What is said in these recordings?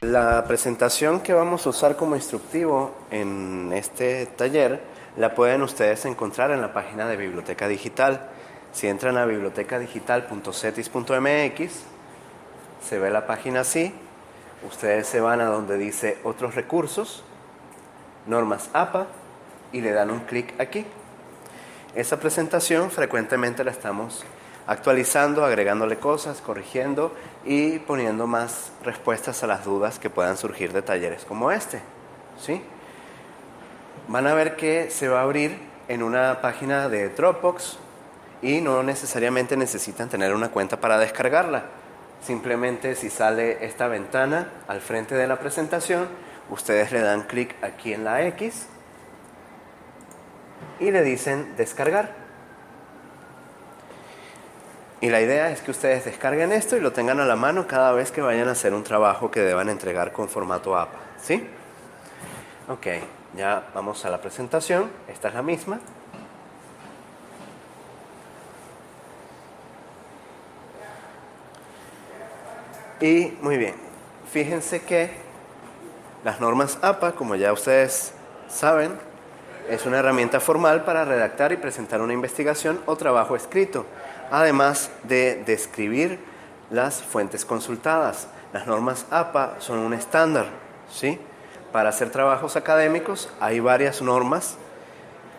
La presentación que vamos a usar como instructivo en este taller la pueden ustedes encontrar en la página de Biblioteca Digital. Si entran a bibliotecadigital.cetis.mx, se ve la página así. Ustedes se van a donde dice Otros recursos, Normas APA, y le dan un clic aquí. Esa presentación frecuentemente la estamos actualizando, agregándole cosas, corrigiendo y poniendo más respuestas a las dudas que puedan surgir de talleres como este, ¿sí? Van a ver que se va a abrir en una página de Dropbox y no necesariamente necesitan tener una cuenta para descargarla. Simplemente si sale esta ventana al frente de la presentación, ustedes le dan clic aquí en la X y le dicen descargar. Y la idea es que ustedes descarguen esto y lo tengan a la mano cada vez que vayan a hacer un trabajo que deban entregar con formato APA, ¿sí? Ok, ya vamos a la presentación. Esta es la misma. Y muy bien, fíjense que las normas APA, como ya ustedes saben, es una herramienta formal para redactar y presentar una investigación o trabajo escrito, además de describir las fuentes consultadas. Las normas APA son un estándar, ¿sí? Para hacer trabajos académicos hay varias normas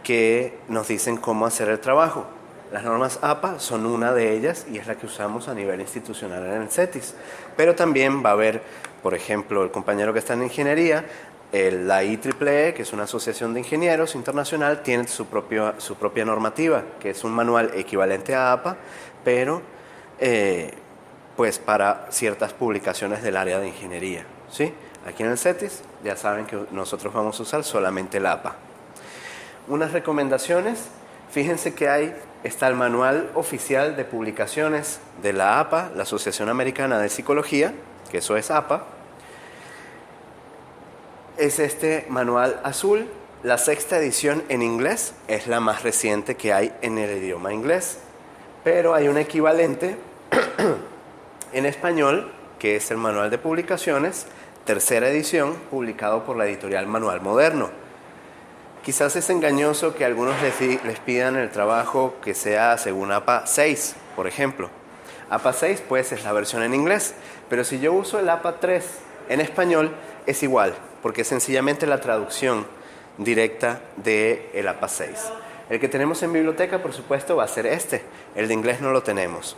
que nos dicen cómo hacer el trabajo. Las normas APA son una de ellas y es la que usamos a nivel institucional en el CETIS. Pero también va a haber, por ejemplo, el compañero que está en ingeniería, la IEEE, que es una asociación de ingenieros internacional, tiene su propia normativa, que es un manual equivalente a APA, pero pues para ciertas publicaciones del área de ingeniería, ¿sí? Aquí en el CETIS ya saben que nosotros vamos a usar solamente el APA. Unas recomendaciones, fíjense que está el manual oficial de publicaciones de la APA, la Asociación Americana de Psicología, que eso es APA. Es este manual azul. La 6ª edición en inglés es la más reciente que hay en el idioma inglés, pero hay un equivalente en español, que es el manual de publicaciones, 3ª edición, publicado por la editorial Manual Moderno. Quizás es engañoso que algunos les pidan el trabajo que sea según APA 6, por ejemplo. APA 6 pues es la versión en inglés, pero si yo uso el APA 3 en español es igual, porque es sencillamente la traducción directa del APA 6. El que tenemos en biblioteca, por supuesto, va a ser este. El de inglés no lo tenemos.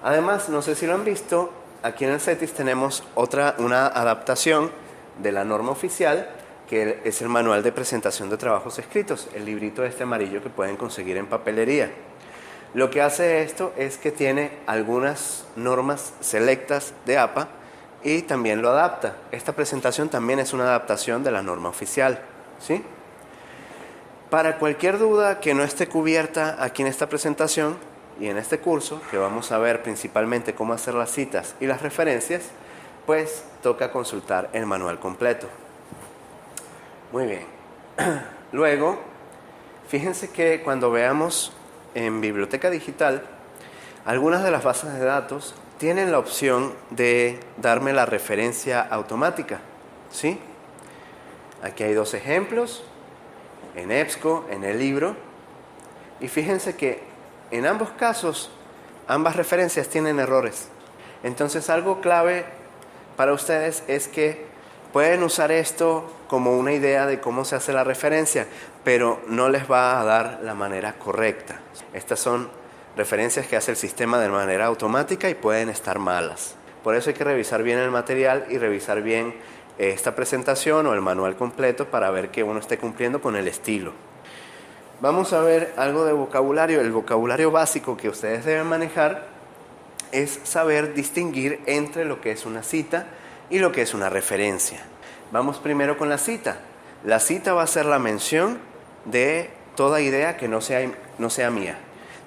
Además, no sé si lo han visto, aquí en el CETIS tenemos una adaptación de la norma oficial, que es el manual de presentación de trabajos escritos, el librito este amarillo que pueden conseguir en papelería. Lo que hace esto es que tiene algunas normas selectas de APA y también lo adapta. Esta presentación también es una adaptación de la norma oficial, ¿sí? Para cualquier duda que no esté cubierta aquí en esta presentación y en este curso, que vamos a ver principalmente cómo hacer las citas y las referencias, pues toca consultar el manual completo. Muy bien. Luego, fíjense que cuando veamos en Biblioteca Digital, algunas de las bases de datos tienen la opción de darme la referencia automática, ¿sí? Aquí hay dos ejemplos, en EBSCO, en el libro, y fíjense que en ambos casos, ambas referencias tienen errores. Entonces, algo clave para ustedes es que pueden usar esto como una idea de cómo se hace la referencia, pero no les va a dar la manera correcta. Estas son referencias que hace el sistema de manera automática y pueden estar malas. Por eso hay que revisar bien el material y revisar bien esta presentación o el manual completo para ver que uno esté cumpliendo con el estilo. Vamos a ver algo de vocabulario. El vocabulario básico que ustedes deben manejar es saber distinguir entre lo que es una cita y lo que es una referencia. Vamos primero con la cita. La cita va a ser la mención de toda idea que no sea mía.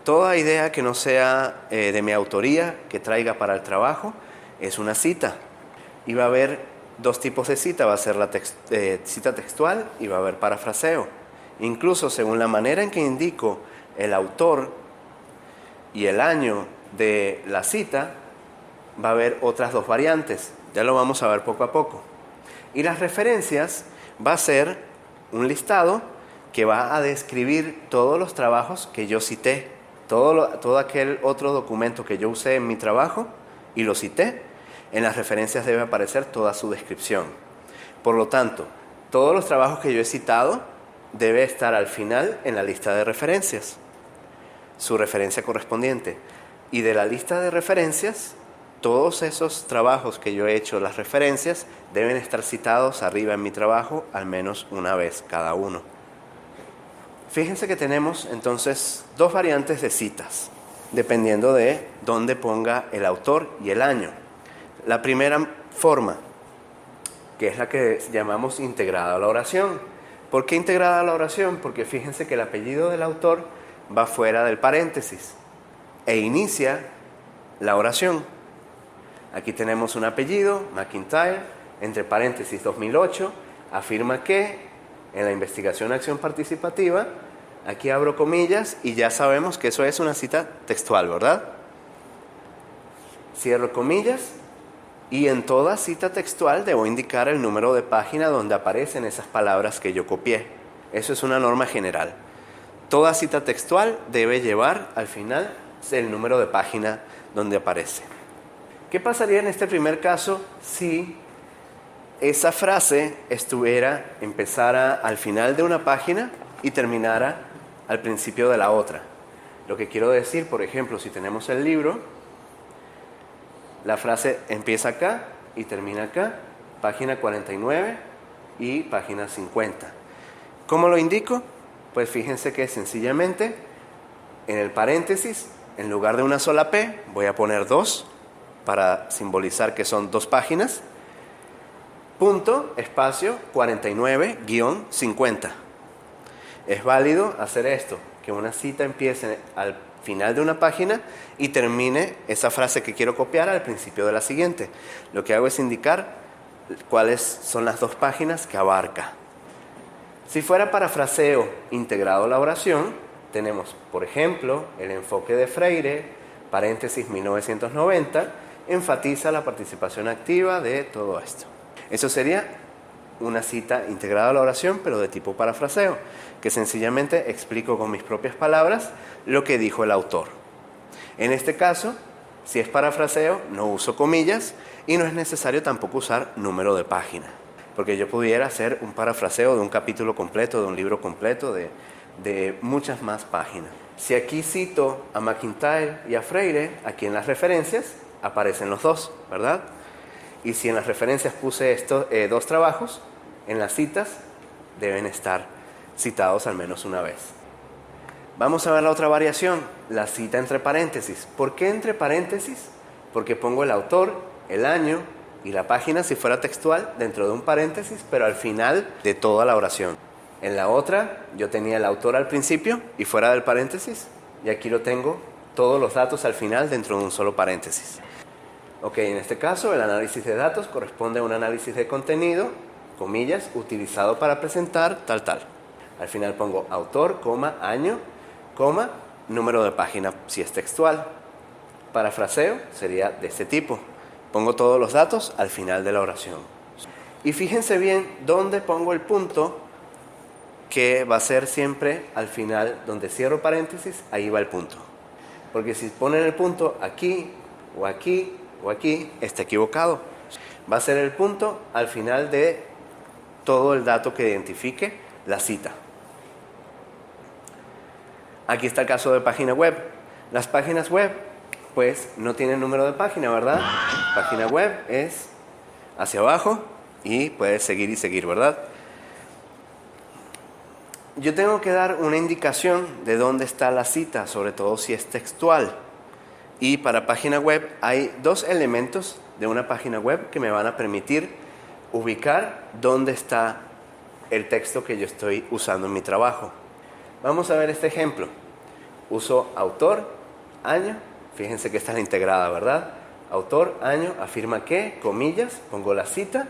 Toda idea que no sea de mi autoría, que traiga para el trabajo, es una cita. Y va a haber dos tipos de cita. Va a ser la cita textual y va a haber parafraseo. Incluso según la manera en que indico el autor y el año de la cita, va a haber otras dos variantes. Ya lo vamos a ver poco a poco. Y las referencias va a ser un listado que va a describir todos los trabajos que yo cité, todo aquel otro documento que yo usé en mi trabajo y lo cité. En las referencias debe aparecer toda su descripción. Por lo tanto, todos los trabajos que yo he citado debe estar al final en la lista de referencias, su referencia correspondiente. Y de la lista de referencias, todos esos trabajos que yo he hecho, las referencias, deben estar citados arriba en mi trabajo al menos una vez cada uno. Fíjense que tenemos entonces dos variantes de citas, dependiendo de dónde ponga el autor y el año. La primera forma, que es la que llamamos integrada a la oración. ¿Por qué integrada a la oración? Porque fíjense que el apellido del autor va fuera del paréntesis e inicia la oración. Aquí tenemos un apellido, McIntyre, entre paréntesis 2008, afirma que en la investigación acción participativa, aquí abro comillas y ya sabemos que eso es una cita textual, ¿verdad? Cierro comillas y en toda cita textual debo indicar el número de página donde aparecen esas palabras que yo copié. Eso es una norma general. Toda cita textual debe llevar al final el número de página donde aparece. ¿Qué pasaría en este primer caso si esa frase empezara al final de una página y terminara al principio de la otra? Lo que quiero decir, por ejemplo, si tenemos el libro, la frase empieza acá y termina acá, página 49 y página 50. ¿Cómo lo indico? Pues fíjense que sencillamente en el paréntesis, en lugar de una sola P, voy a poner 2 para simbolizar que son 2 páginas. Punto, espacio, 49-50. Es válido hacer esto, que una cita empiece al final de una página y termine esa frase que quiero copiar al principio de la siguiente. Lo que hago es indicar cuáles son las 2 páginas que abarca. Si fuera parafraseo integrado a la oración, tenemos, por ejemplo, el enfoque de Freire, paréntesis 1990, enfatiza la participación activa de todo esto. Eso sería una cita integrada a la oración, pero de tipo parafraseo, que sencillamente explico con mis propias palabras lo que dijo el autor. En este caso, si es parafraseo, no uso comillas y no es necesario tampoco usar número de página, porque yo pudiera hacer un parafraseo de un capítulo completo, de un libro completo, de muchas más páginas. Si aquí cito a McIntyre y a Freire, aquí en las referencias aparecen los dos, ¿verdad? Y si en las referencias puse estos 2 trabajos, en las citas deben estar citados al menos una vez. Vamos a ver la otra variación, la cita entre paréntesis. ¿Por qué entre paréntesis? Porque pongo el autor, el año y la página, si fuera textual, dentro de un paréntesis, pero al final de toda la oración. En la otra, yo tenía el autor al principio y fuera del paréntesis, y aquí lo tengo todos los datos al final dentro de un solo paréntesis. Ok, en este caso el análisis de datos corresponde a un análisis de contenido, comillas, utilizado para presentar tal. Al final pongo autor, coma, año, coma, número de página si es textual. Parafraseo sería de este tipo. Pongo todos los datos al final de la oración. Y fíjense bien dónde pongo el punto, que va a ser siempre al final, donde cierro paréntesis, ahí va el punto. Porque si ponen el punto aquí o aquí o aquí, está equivocado. Va a ser el punto al final de todo el dato que identifique la cita. Aquí está el caso de página web. Las páginas web, pues, no tienen número de página, ¿verdad? Página web es hacia abajo y puedes seguir y seguir, ¿verdad? Yo tengo que dar una indicación de dónde está la cita, sobre todo si es textual. Y para página web hay 2 elementos de una página web que me van a permitir ubicar dónde está el texto que yo estoy usando en mi trabajo. Vamos a ver este ejemplo. Uso autor, año, fíjense que esta es la integrada, ¿verdad? Autor, año, afirma que, comillas, pongo la cita,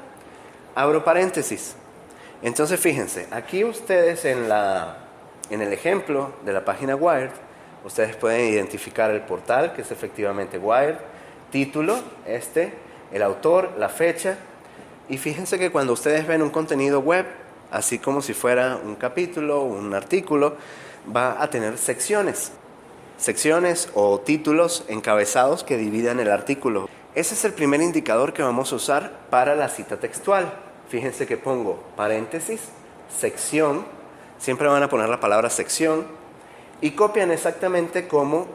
abro paréntesis. Entonces fíjense, aquí ustedes en el ejemplo de la página Wired, ustedes pueden identificar el portal, que es efectivamente Wired, título, el autor, la fecha, Y fíjense que cuando ustedes ven un contenido web, así como si fuera un capítulo, un artículo, va a tener secciones. Secciones o títulos encabezados que dividan el artículo. Ese es el primer indicador que vamos a usar para la cita textual. Fíjense que pongo paréntesis, sección, siempre van a poner la palabra sección y copian exactamente como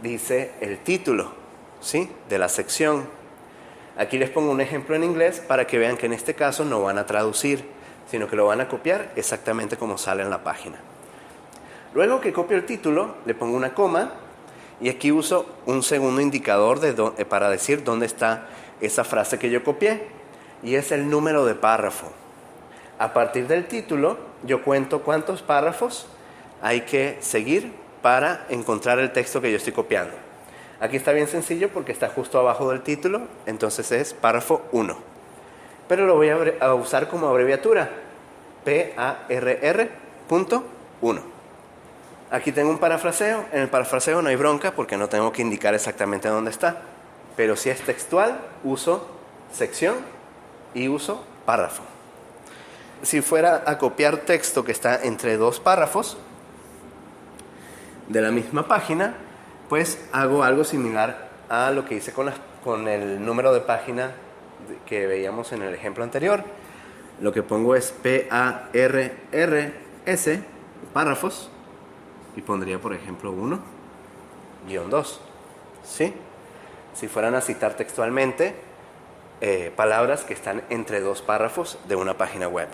dice el título, ¿sí?, de la sección. Aquí les pongo un ejemplo en inglés para que vean que en este caso no van a traducir, sino que lo van a copiar exactamente como sale en la página. Luego que copio el título, le pongo una coma y aquí uso un segundo indicador para decir dónde está esa frase que yo copié, y es el número de párrafo. A partir del título, yo cuento cuántos párrafos hay que seguir para encontrar el texto que yo estoy copiando. Aquí está bien sencillo porque está justo abajo del título, entonces es párrafo 1. Pero lo voy a usar como abreviatura, PARR.1. Aquí tengo un parafraseo. En el parafraseo no hay bronca porque no tengo que indicar exactamente dónde está. Pero si es textual, uso sección y uso párrafo. Si fuera a copiar texto que está entre dos párrafos de la misma página, pues hago algo similar a lo que hice con el número de página que veíamos en el ejemplo anterior. Lo que pongo es PARRS, párrafos, y pondría, por ejemplo, 1-2. ¿Sí? Si fueran a citar textualmente palabras que están entre dos párrafos de una página web.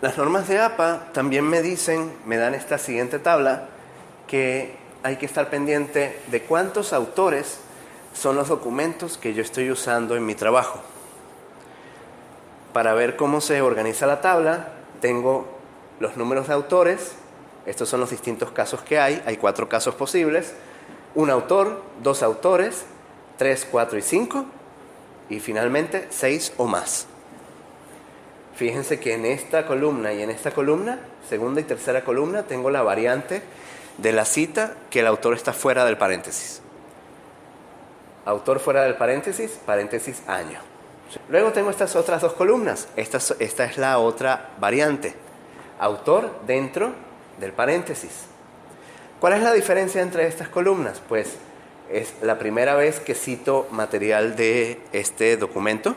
Las normas de APA también me dan esta siguiente tabla, que hay que estar pendiente de cuántos autores son los documentos que yo estoy usando en mi trabajo. Para ver cómo se organiza la tabla, tengo los números de autores. Estos son los distintos casos que hay. Hay 4 casos posibles. Un autor, 2 autores, 3, 4 y 5. Y finalmente 6 o más. Fíjense que en esta columna y en esta columna, segunda y tercera columna, tengo la variante de la cita que el autor está fuera del paréntesis. Autor fuera del paréntesis, paréntesis año. Luego tengo estas otras 2 columnas. Esta es la otra variante. Autor dentro del paréntesis. ¿Cuál es la diferencia entre estas columnas? Pues es la primera vez que cito material de este documento.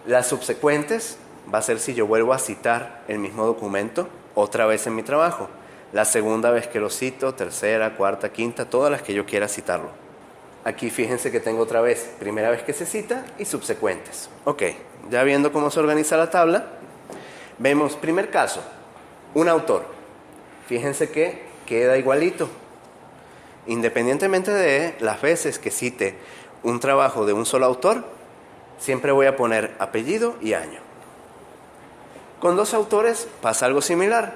Las subsecuentes va a ser si yo vuelvo a citar el mismo documento otra vez en mi trabajo. La segunda vez que lo cito, tercera, cuarta, quinta, todas las que yo quiera citarlo. Aquí fíjense que tengo otra vez primera vez que se cita y subsecuentes. Ok, ya viendo cómo se organiza la tabla, vemos primer caso, un autor. Fíjense que queda igualito. Independientemente de las veces que cite un trabajo de un solo autor, siempre voy a poner apellido y año. Con 2 autores pasa algo similar.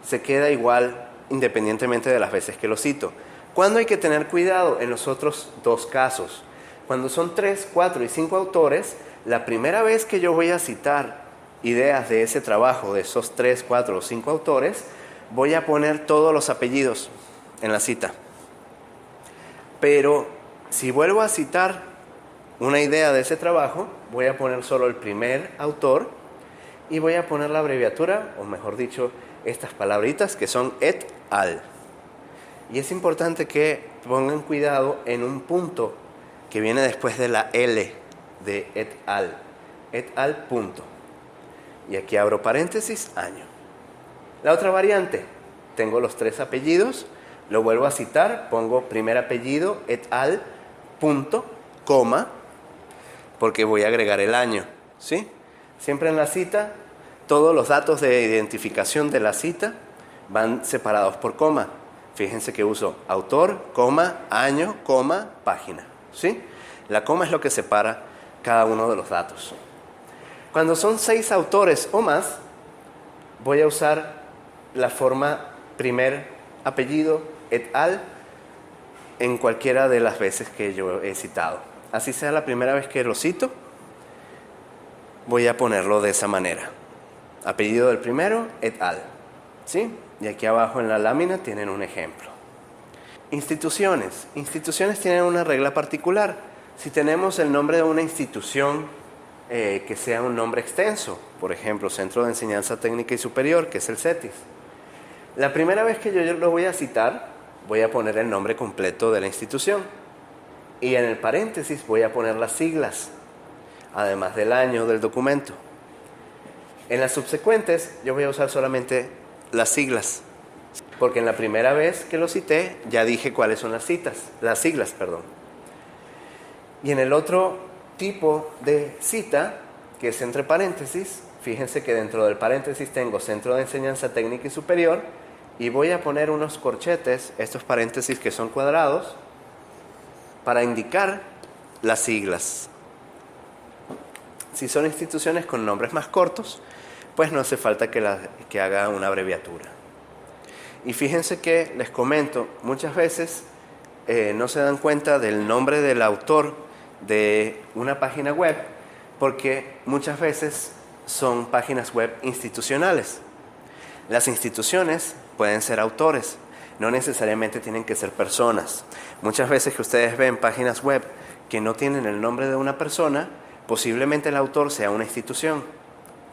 Se queda igual independientemente de las veces que lo cito. ¿Cuándo hay que tener cuidado? En los otros 2 casos. Cuando son 3, 4 y 5 autores, la primera vez que yo voy a citar ideas de ese trabajo, de esos 3, 4 o 5 autores, voy a poner todos los apellidos en la cita. Pero si vuelvo a citar una idea de ese trabajo, voy a poner solo el primer autor y voy a poner la abreviatura, o mejor dicho, estas palabritas que son et al. Y es importante que pongan cuidado en un punto que viene después de la L de et al punto. Y aquí abro paréntesis, año. La otra variante, tengo los 3 apellidos, lo vuelvo a citar, pongo primer apellido, et al, punto, coma, porque voy a agregar el año, ¿sí? Siempre en la cita, todos los datos de identificación de la cita van separados por coma. Fíjense que uso autor, coma, año, coma, página, ¿sí? La coma es lo que separa cada uno de los datos. Cuando son 6 autores o más, voy a usar la forma primer apellido, et al, en cualquiera de las veces que yo he citado. Así sea la primera vez que lo cito, voy a ponerlo de esa manera. Apellido del primero, et al, ¿sí? Y aquí abajo en la lámina tienen un ejemplo. Instituciones. Instituciones tienen una regla particular. Si tenemos el nombre de una institución que sea un nombre extenso, por ejemplo, Centro de Enseñanza Técnica y Superior, que es el CETIS, la primera vez que yo lo voy a citar, voy a poner el nombre completo de la institución. Y en el paréntesis voy a poner las siglas, además del año del documento. En las subsecuentes yo voy a usar solamente las siglas, porque en la primera vez que lo cité ya dije cuáles son las siglas. Y en el otro tipo de cita, que es entre paréntesis, fíjense que dentro del paréntesis tengo Centro de Enseñanza Técnica y Superior, y voy a poner unos corchetes, estos paréntesis que son cuadrados, para indicar las siglas. Si son instituciones con nombres más cortos, pues no hace falta que haga una abreviatura. Y fíjense que les comento, muchas veces no se dan cuenta del nombre del autor de una página web, porque muchas veces son páginas web institucionales. Las instituciones pueden ser autores, no necesariamente tienen que ser personas. Muchas veces que ustedes ven páginas web que no tienen el nombre de una persona, posiblemente el autor sea una institución.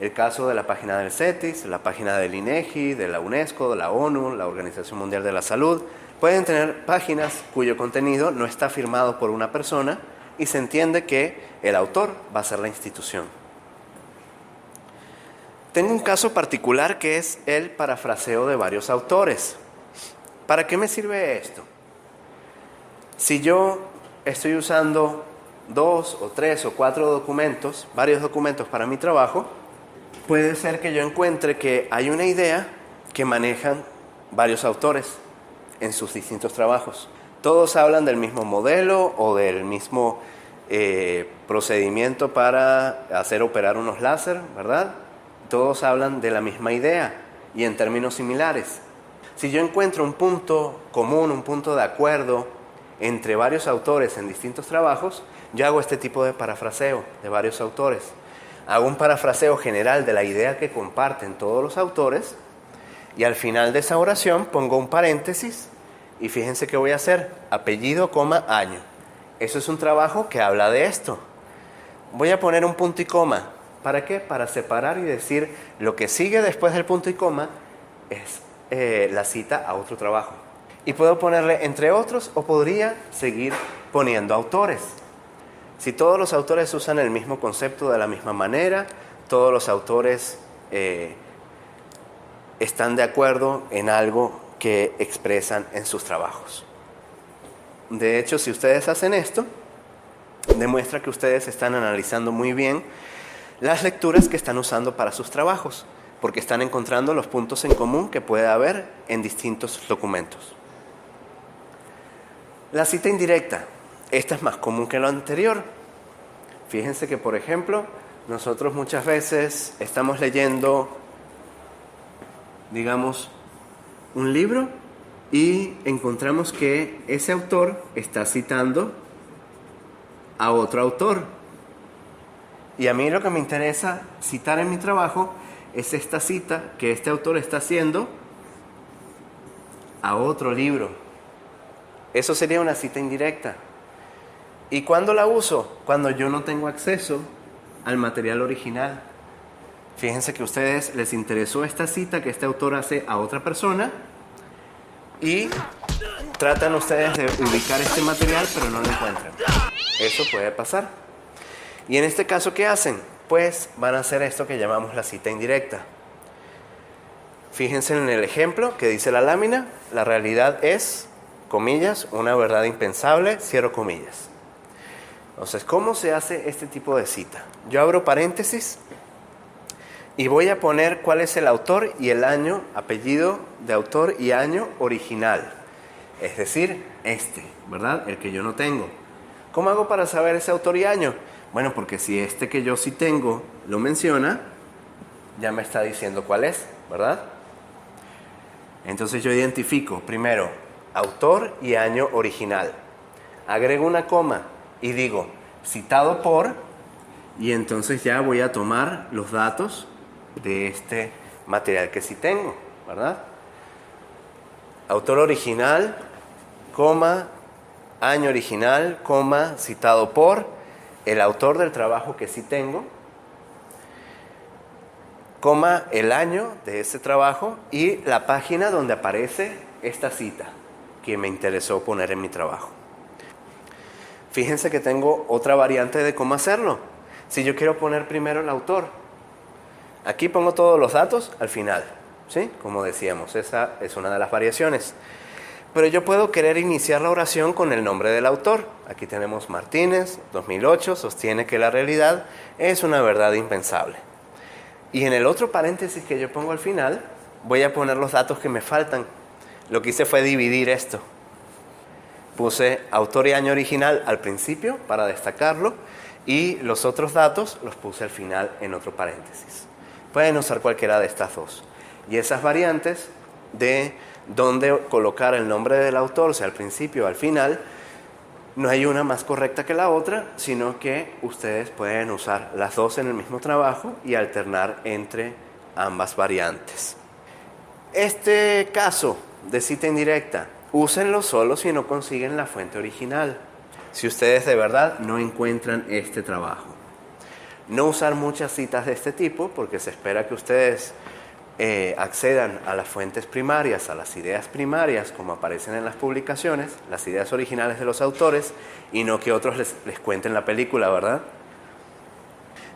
El caso de la página del CETIS, la página del INEGI, de la UNESCO, de la ONU, la Organización Mundial de la Salud, pueden tener páginas cuyo contenido no está firmado por una persona y se entiende que el autor va a ser la institución. Tengo un caso particular que es el parafraseo de varios autores. ¿Para qué me sirve esto? Si yo estoy usando 2 o 3 o 4 documentos, varios documentos para mi trabajo, puede ser que yo encuentre que hay una idea que manejan varios autores en sus distintos trabajos. Todos hablan del mismo modelo o del mismo procedimiento para hacer operar unos láser, ¿verdad? Todos hablan de la misma idea y en términos similares. Si yo encuentro un punto común, un punto de acuerdo entre varios autores en distintos trabajos, yo hago este tipo de parafraseo de varios autores. Hago un parafraseo general de la idea que comparten todos los autores y al final de esa oración pongo un paréntesis y fíjense qué voy a hacer, apellido, año. Eso es un trabajo que habla de esto. Voy a poner un punto y coma. ¿Para qué? Para separar y decir lo que sigue después del punto y coma es la cita a otro trabajo. Y puedo ponerle entre otros o podría seguir poniendo autores. Si todos los autores usan el mismo concepto de la misma manera, todos los autores están de acuerdo en algo que expresan en sus trabajos. De hecho, si ustedes hacen esto, demuestra que ustedes están analizando muy bien las lecturas que están usando para sus trabajos, porque están encontrando los puntos en común que puede haber en distintos documentos. La cita indirecta. Esta es más común que lo anterior. Fíjense que, por ejemplo, nosotros muchas veces estamos leyendo, digamos, un libro y encontramos que ese autor está citando a otro autor. Y a mí lo que me interesa citar en mi trabajo es esta cita que este autor está haciendo a otro libro. Eso sería una cita indirecta. ¿Y cuándo la uso? Cuando yo no tengo acceso al material original. Fíjense que a ustedes les interesó esta cita que este autor hace a otra persona y tratan ustedes de ubicar este material, pero no lo encuentran. Eso puede pasar. Y en este caso, ¿qué hacen? Pues van a hacer esto que llamamos la cita indirecta. Fíjense en el ejemplo que dice la lámina, la realidad es, comillas, una verdad impensable, cierro comillas. Entonces, ¿cómo se hace este tipo de cita? Yo abro paréntesis y voy a poner cuál es el autor y el año, apellido de autor y año original. Es decir, ¿verdad? El que yo no tengo. ¿Cómo hago para saber ese autor y año? Bueno, porque si este que yo sí tengo lo menciona, ya me está diciendo cuál es, ¿verdad? Entonces yo identifico primero autor y año original. Agrego una coma y digo citado por, y entonces ya voy a tomar los datos de este material que sí tengo, ¿verdad? Autor original coma, año original, coma, citado por el autor del trabajo que sí tengo, coma, el año de ese trabajo y la página donde aparece esta cita que me interesó poner en mi trabajo. Fíjense que tengo otra variante de cómo hacerlo. Si yo quiero poner primero el autor, aquí pongo todos los datos al final, ¿sí? Como decíamos, esa es una de las variaciones. Pero yo puedo querer iniciar la oración con el nombre del autor. Aquí tenemos Martínez, 2008, sostiene que la realidad es una verdad impensable. Y en el otro paréntesis que yo pongo al final, voy a poner los datos que me faltan. Lo que hice fue dividir esto. Puse autor y año original al principio para destacarlo y los otros datos los puse al final en otro paréntesis. Pueden usar cualquiera de estas dos. Y esas variantes de dónde colocar el nombre del autor, sea al principio o al final, no hay una más correcta que la otra, sino que ustedes pueden usar las dos en el mismo trabajo y alternar entre ambas variantes. Este caso de cita indirecta, úsenlo solo si no consiguen la fuente original. Si ustedes de verdad no encuentran este trabajo. No usar muchas citas de este tipo porque se espera que ustedes accedan a las fuentes primarias, a las ideas primarias como aparecen en las publicaciones, las ideas originales de los autores y no que otros les cuenten la película, ¿verdad?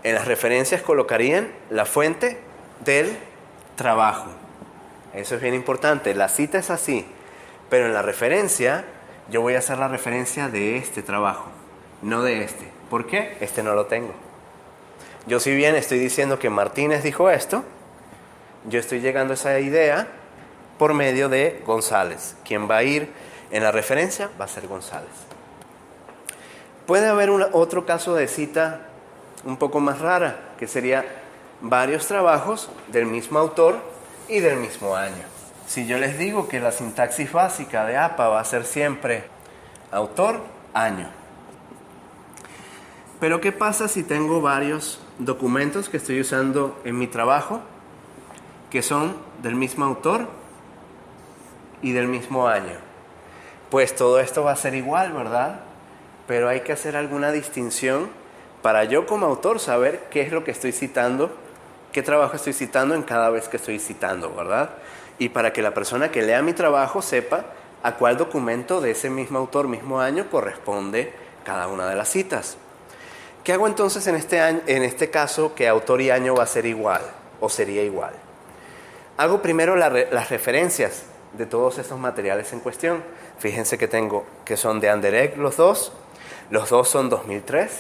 En las referencias colocarían la fuente del trabajo. Eso es bien importante. La cita es así, pero en la referencia yo voy a hacer la referencia de este trabajo, no de este. ¿Por qué? Este no lo tengo. Yo si bien estoy diciendo que Martínez dijo esto, yo estoy llegando a esa idea por medio de González. Quien va a ir en la referencia va a ser González. Puede haber otro caso de cita un poco más rara, que sería varios trabajos del mismo autor y del mismo año. Si yo les digo que la sintaxis básica de APA va a ser siempre autor, año. Pero ¿qué pasa si tengo varios documentos que estoy usando en mi trabajo que son del mismo autor y del mismo año? Pues todo esto va a ser igual, ¿verdad? Pero hay que hacer alguna distinción para yo como autor saber qué es lo que estoy citando, qué trabajo estoy citando en cada vez que estoy citando, ¿verdad? Y para que la persona que lea mi trabajo sepa a cuál documento de ese mismo autor, mismo año, corresponde cada una de las citas. ¿Qué hago entonces en este caso que autor y año va a ser igual o sería igual? Hago primero las referencias de todos estos materiales en cuestión. Fíjense que tengo que son de Anderegg los dos son 2003.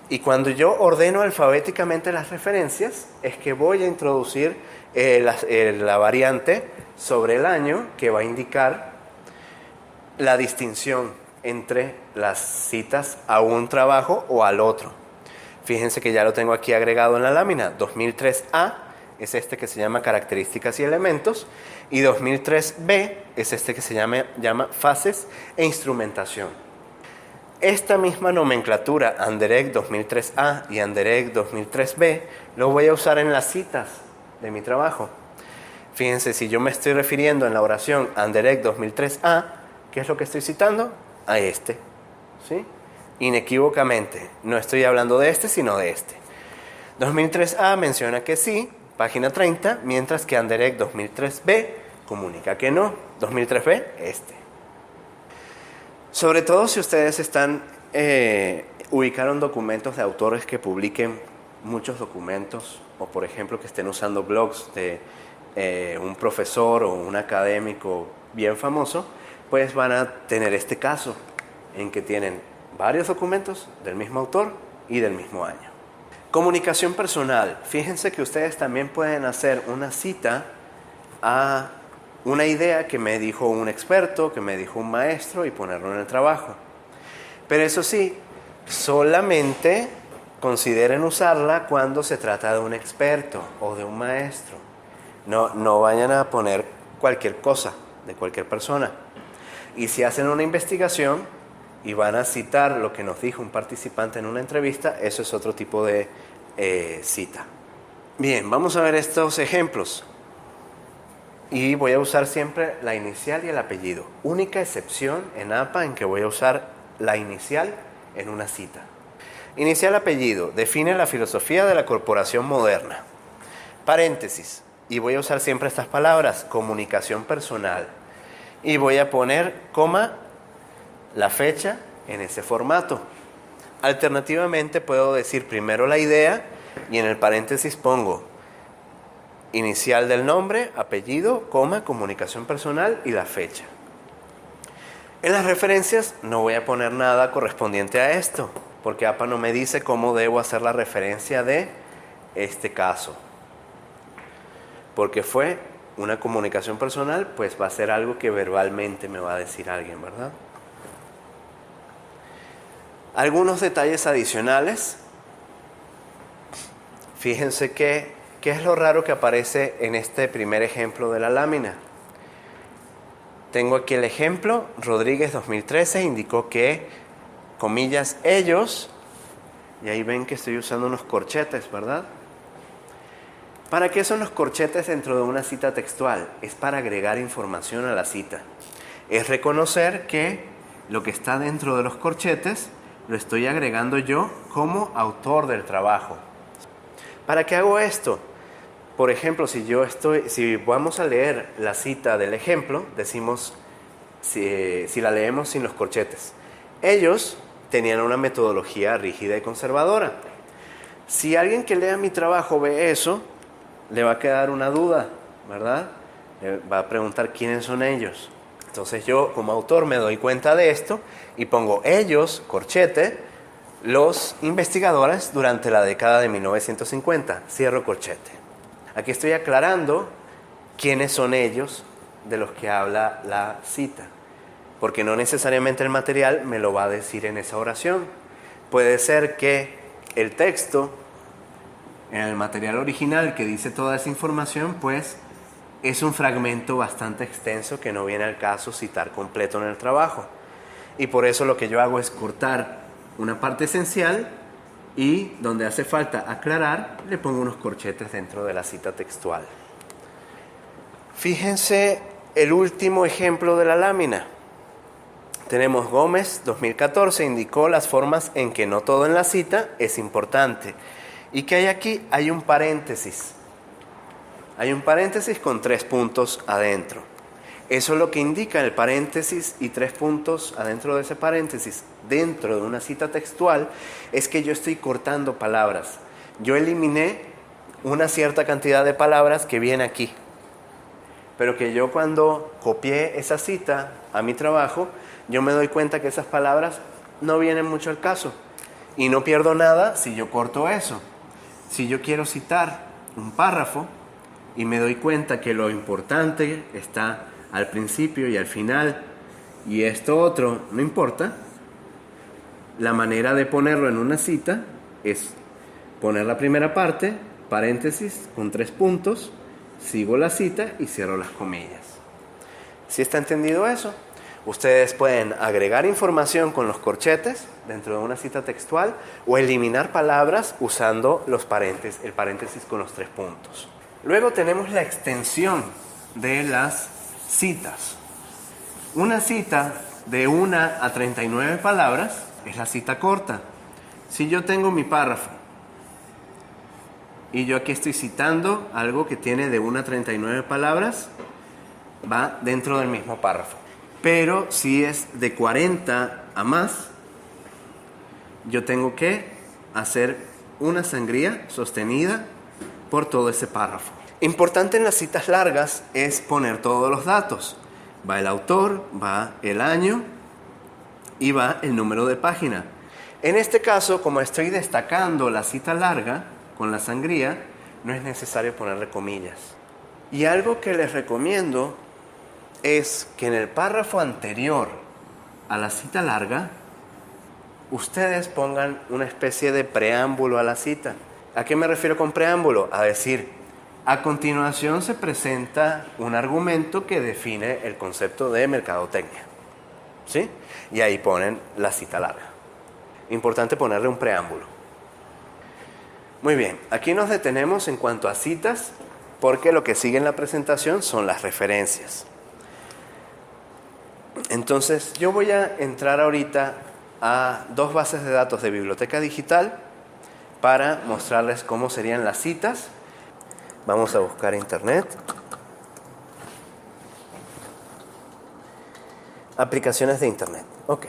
Y cuando yo ordeno alfabéticamente las referencias, es que voy a introducir la variante sobre el año que va a indicar la distinción entre las citas a un trabajo o al otro. Fíjense que ya lo tengo aquí agregado en la lámina. 2003A es este que se llama características y elementos, y 2003B es este que se llama fases e instrumentación. Esta misma nomenclatura, Anderegg 2003A y Anderegg 2003B, lo voy a usar en las citas de mi trabajo. Fíjense, si yo me estoy refiriendo en la oración Anderegg 2003A, ¿qué es lo que estoy citando? A este, ¿sí? Inequívocamente, no estoy hablando de este, sino de este. 2003A menciona que sí, página 30, mientras que Anderegg 2003B comunica que no. 2003B, este. Sobre todo si ustedes ubicaron documentos de autores que publiquen muchos documentos, o por ejemplo que estén usando blogs de un profesor o un académico bien famoso, pues van a tener este caso en que tienen varios documentos del mismo autor y del mismo año. Comunicación personal. Fíjense que ustedes también pueden hacer una cita a una idea que me dijo un experto, que me dijo un maestro y ponerlo en el trabajo. Pero eso sí, solamente consideren usarla cuando se trata de un experto o de un maestro. No vayan a poner cualquier cosa de cualquier persona. Y si hacen una investigación y van a citar lo que nos dijo un participante en una entrevista, eso es otro tipo de cita. Bien, vamos a ver estos ejemplos. Y voy a usar siempre la inicial y el apellido. Única excepción en APA en que voy a usar la inicial en una cita. Inicial apellido. Define la filosofía de la corporación moderna. Paréntesis. Y voy a usar siempre estas palabras. Comunicación personal. Y voy a poner coma la fecha en ese formato. Alternativamente puedo decir primero la idea y en el paréntesis pongo inicial del nombre, apellido, coma, comunicación personal y la fecha. En las referencias no voy a poner nada correspondiente a esto, porque APA no me dice cómo debo hacer la referencia de este caso. Porque fue una comunicación personal, pues va a ser algo que verbalmente me va a decir alguien, ¿verdad? Algunos detalles adicionales. Fíjense que ¿qué es lo raro que aparece en este primer ejemplo de la lámina? Tengo aquí el ejemplo. Rodríguez 2013 indicó que, comillas, ellos, y ahí ven que estoy usando unos corchetes, ¿verdad? ¿Para qué son los corchetes dentro de una cita textual? Es para agregar información a la cita. Es reconocer que lo que está dentro de los corchetes lo estoy agregando yo como autor del trabajo. ¿Para qué hago esto? Por ejemplo, si vamos a leer la cita del ejemplo, decimos, si la leemos sin los corchetes, ellos tenían una metodología rígida y conservadora. Si alguien que lea mi trabajo ve eso, le va a quedar una duda, ¿verdad? Le va a preguntar quiénes son ellos. Entonces yo como autor me doy cuenta de esto y pongo ellos, corchete, los investigadores durante la década de 1950, cierro corchete. Aquí estoy aclarando quiénes son ellos de los que habla la cita, porque no necesariamente el material me lo va a decir en esa oración. Puede ser que el texto, en el material original que dice toda esa información, pues es un fragmento bastante extenso que no viene al caso citar completo en el trabajo. Y por eso lo que yo hago es cortar una parte esencial y donde hace falta aclarar, le pongo unos corchetes dentro de la cita textual. Fíjense el último ejemplo de la lámina. Tenemos Gómez, 2014, indicó las formas en que no todo en la cita es importante. ¿Y qué hay aquí? Hay un paréntesis. Hay un paréntesis con 3 puntos adentro. Eso es lo que indica el paréntesis y 3 puntos adentro de ese paréntesis, dentro de una cita textual, es que yo estoy cortando palabras. Yo eliminé una cierta cantidad de palabras que viene aquí, pero que yo cuando copié esa cita a mi trabajo, yo me doy cuenta que esas palabras no vienen mucho al caso y no pierdo nada si yo corto eso. Si yo quiero citar un párrafo y me doy cuenta que lo importante está al principio y al final, y esto otro no importa, la manera de ponerlo en una cita es poner la primera parte, paréntesis con 3 puntos, sigo la cita y cierro las comillas. ¿Sí está entendido eso? Ustedes pueden agregar información con los corchetes dentro de una cita textual o eliminar palabras usando el paréntesis con los 3 puntos. Luego tenemos la extensión de las citas. Una cita de 1 a 39 palabras es la cita corta. Si yo tengo mi párrafo y yo aquí estoy citando algo que tiene de 1 a 39 palabras, va dentro del mismo párrafo. Pero si es de 40 a más, yo tengo que hacer una sangría sostenida por todo ese párrafo. Importante en las citas largas es poner todos los datos. Va el autor, va el año y va el número de página. En este caso, como estoy destacando la cita larga con la sangría, no es necesario ponerle comillas. Y algo que les recomiendo es que en el párrafo anterior a la cita larga, ustedes pongan una especie de preámbulo a la cita. ¿A qué me refiero con preámbulo? A decir, a continuación se presenta un argumento que define el concepto de mercadotecnia. ¿Sí? Y ahí ponen la cita larga. Importante ponerle un preámbulo. Muy bien, aquí nos detenemos en cuanto a citas porque lo que sigue en la presentación son las referencias. Entonces, yo voy a entrar ahorita a 2 bases de datos de biblioteca digital para mostrarles cómo serían las citas. Vamos a buscar internet. Aplicaciones de internet. Ok.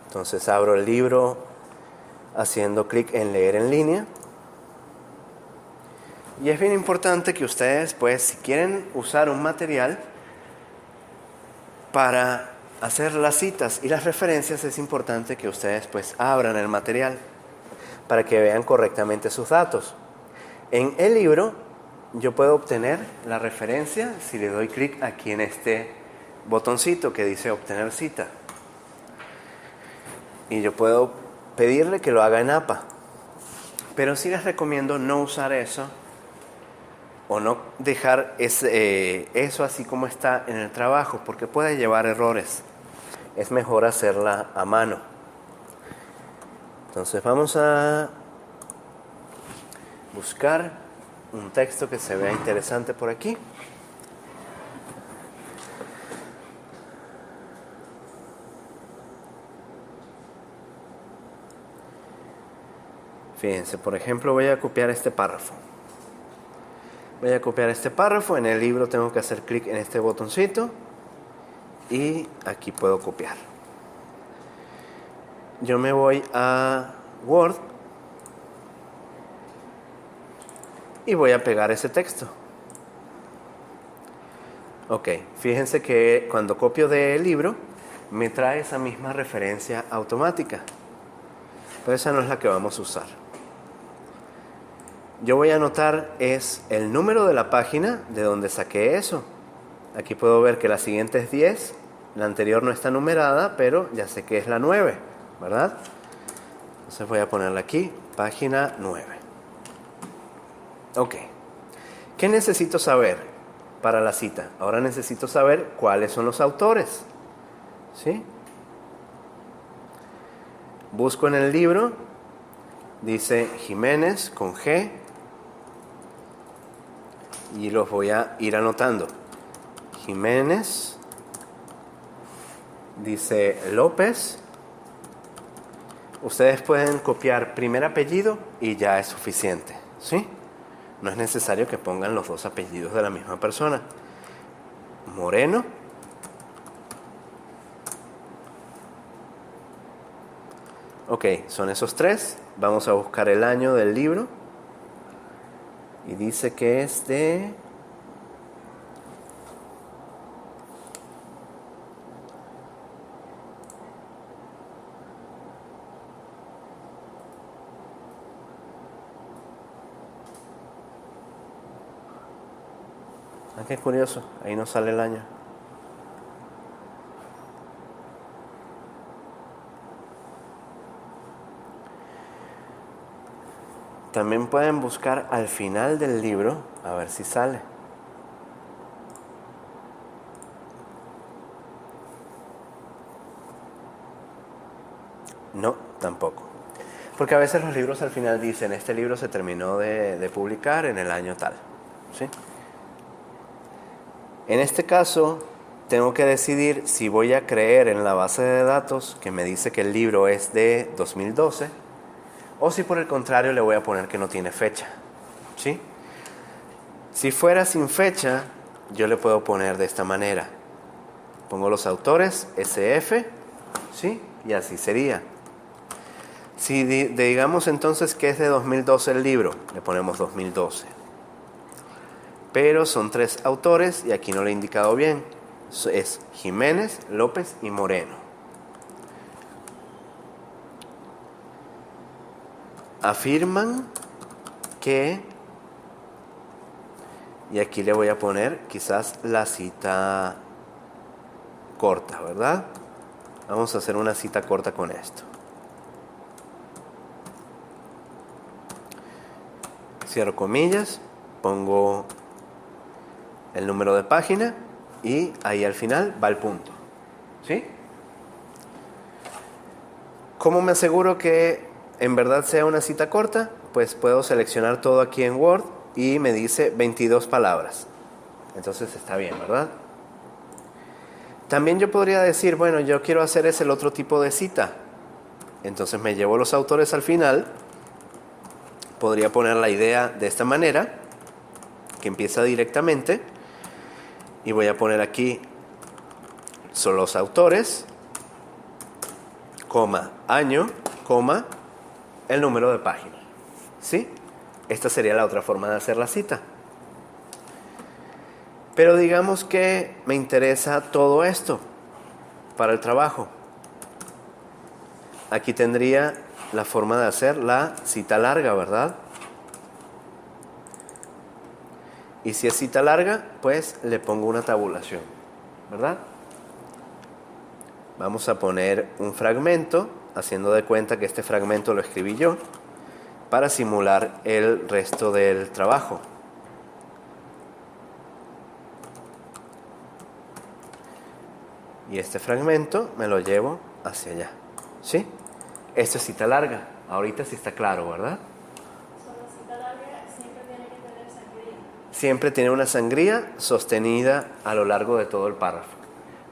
Entonces abro el libro haciendo clic en leer en línea. Y es bien importante que ustedes, pues, si quieren usar un material para hacer las citas y las referencias, es importante que ustedes, pues, abran el material para que vean correctamente sus datos. En el libro yo puedo obtener la referencia si le doy clic aquí en este botoncito que dice obtener cita. Y yo puedo pedirle que lo haga en APA. Pero sí les recomiendo no usar eso o no dejar eso así como está en el trabajo, porque puede llevar errores. Es mejor hacerla a mano. Entonces vamos a buscar un texto que se vea interesante por aquí. Fíjense, por ejemplo, voy a copiar este párrafo. En el libro tengo que hacer clic en este botoncito y aquí puedo copiar. Yo me voy a Word y voy a pegar ese texto. Ok, fíjense que cuando copio del libro me trae esa misma referencia automática, pero esa no es la que vamos a usar. Yo voy a anotar es el número de la página de donde saqué eso. Aquí puedo ver que la siguiente es 10, la anterior no está numerada, pero ya sé que es la 9, ¿verdad? Entonces voy a ponerla aquí, página 9. Ok. ¿Qué necesito saber para la cita? Ahora necesito saber cuáles son los autores. ¿Sí? Busco en el libro, dice Jiménez con G, y los voy a ir anotando. Jiménez, dice López. Ustedes pueden copiar primer apellido y ya es suficiente, ¿sí? No es necesario que pongan los 2 apellidos de la misma persona. Moreno. Ok, son esos 3. Vamos a buscar el año del libro. Y dice que es de... Ah, qué curioso, ahí no sale el año. También pueden buscar al final del libro, a ver si sale. No, tampoco. Porque a veces los libros al final dicen, este libro se terminó de publicar en el año tal, ¿sí? En este caso, tengo que decidir si voy a creer en la base de datos que me dice que el libro es de 2012 o si por el contrario le voy a poner que no tiene fecha, ¿sí? Si fuera sin fecha, yo le puedo poner de esta manera. Pongo los autores, SF, ¿sí? Y así sería. Si digamos entonces que es de 2012 el libro, le ponemos 2012. Pero son 3 autores y aquí no lo he indicado bien. Es Jiménez, López y Moreno. Afirman que, y aquí le voy a poner quizás la cita corta, ¿verdad? Vamos a hacer una cita corta con esto. Cierro comillas, pongo el número de página y ahí al final va el punto, ¿sí? ¿Cómo me aseguro que en verdad sea una cita corta? Pues puedo seleccionar todo aquí en Word y me dice 22 palabras. Entonces está bien, ¿verdad? También yo podría decir, bueno, yo quiero hacer el otro tipo de cita. Entonces me llevo los autores al final. Podría poner la idea de esta manera, que empieza directamente. Y voy a poner aquí son los autores, coma, año, coma, el número de página. ¿Sí? Esta sería la otra forma de hacer la cita. Pero digamos que me interesa todo esto para el trabajo. Aquí tendría la forma de hacer la cita larga, ¿verdad? Y si es cita larga, pues le pongo una tabulación, ¿verdad? Vamos a poner un fragmento, haciendo de cuenta que este fragmento lo escribí yo, para simular el resto del trabajo. Y este fragmento me lo llevo hacia allá. ¿Sí? Esto es cita larga. Ahorita sí está claro, ¿verdad? Solo cita larga siempre tiene que tener sangría. Siempre tiene una sangría sostenida a lo largo de todo el párrafo.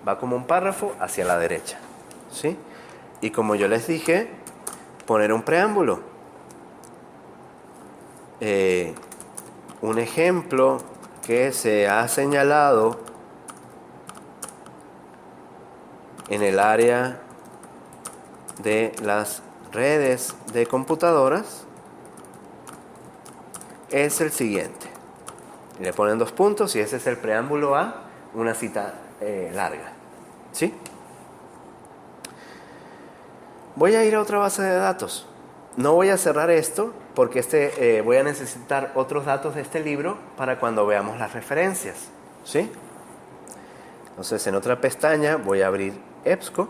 Va como un párrafo hacia la derecha. ¿Sí? Y como yo les dije, poner un preámbulo. Un ejemplo que se ha señalado en el área de las redes de computadoras es el siguiente. Le ponen 2 puntos y ese es el preámbulo a una cita larga. ¿Sí? Voy a ir a otra base de datos. No voy a cerrar esto porque voy a necesitar otros datos de este libro para cuando veamos las referencias. ¿Sí? Entonces en otra pestaña voy a abrir EBSCO.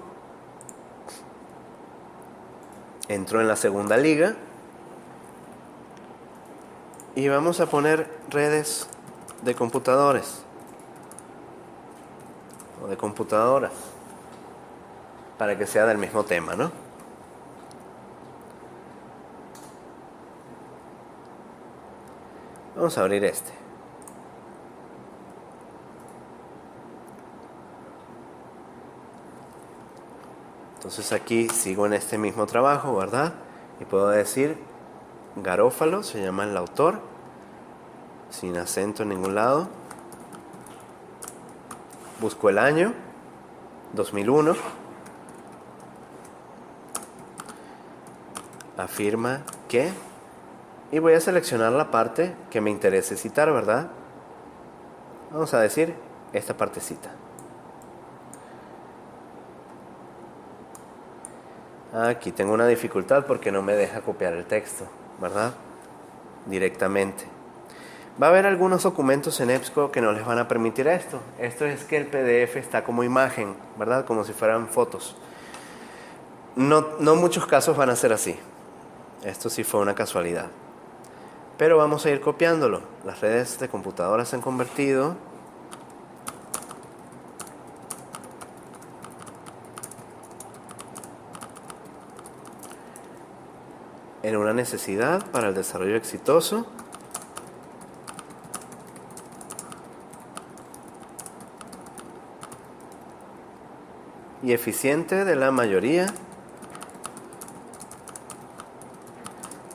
Entro en la segunda liga y vamos a poner redes de computadores o de computadoras para que sea del mismo tema, ¿no? Vamos a abrir este. Entonces aquí sigo en este mismo trabajo, ¿verdad? Y puedo decir Garófalo, se llama el autor, sin acento en ningún lado. Busco el año, 2001. Afirma que... Y voy a seleccionar la parte que me interese citar, ¿verdad? Vamos a decir esta partecita. Aquí tengo una dificultad porque no me deja copiar el texto, ¿verdad? Directamente. Va a haber algunos documentos en EBSCO que no les van a permitir esto. Esto es que el PDF está como imagen, ¿verdad? Como si fueran fotos. No muchos casos van a ser así. Esto sí fue una casualidad. Pero vamos a ir copiándolo. Las redes de computadoras se han convertido en una necesidad para el desarrollo exitoso y eficiente de la mayoría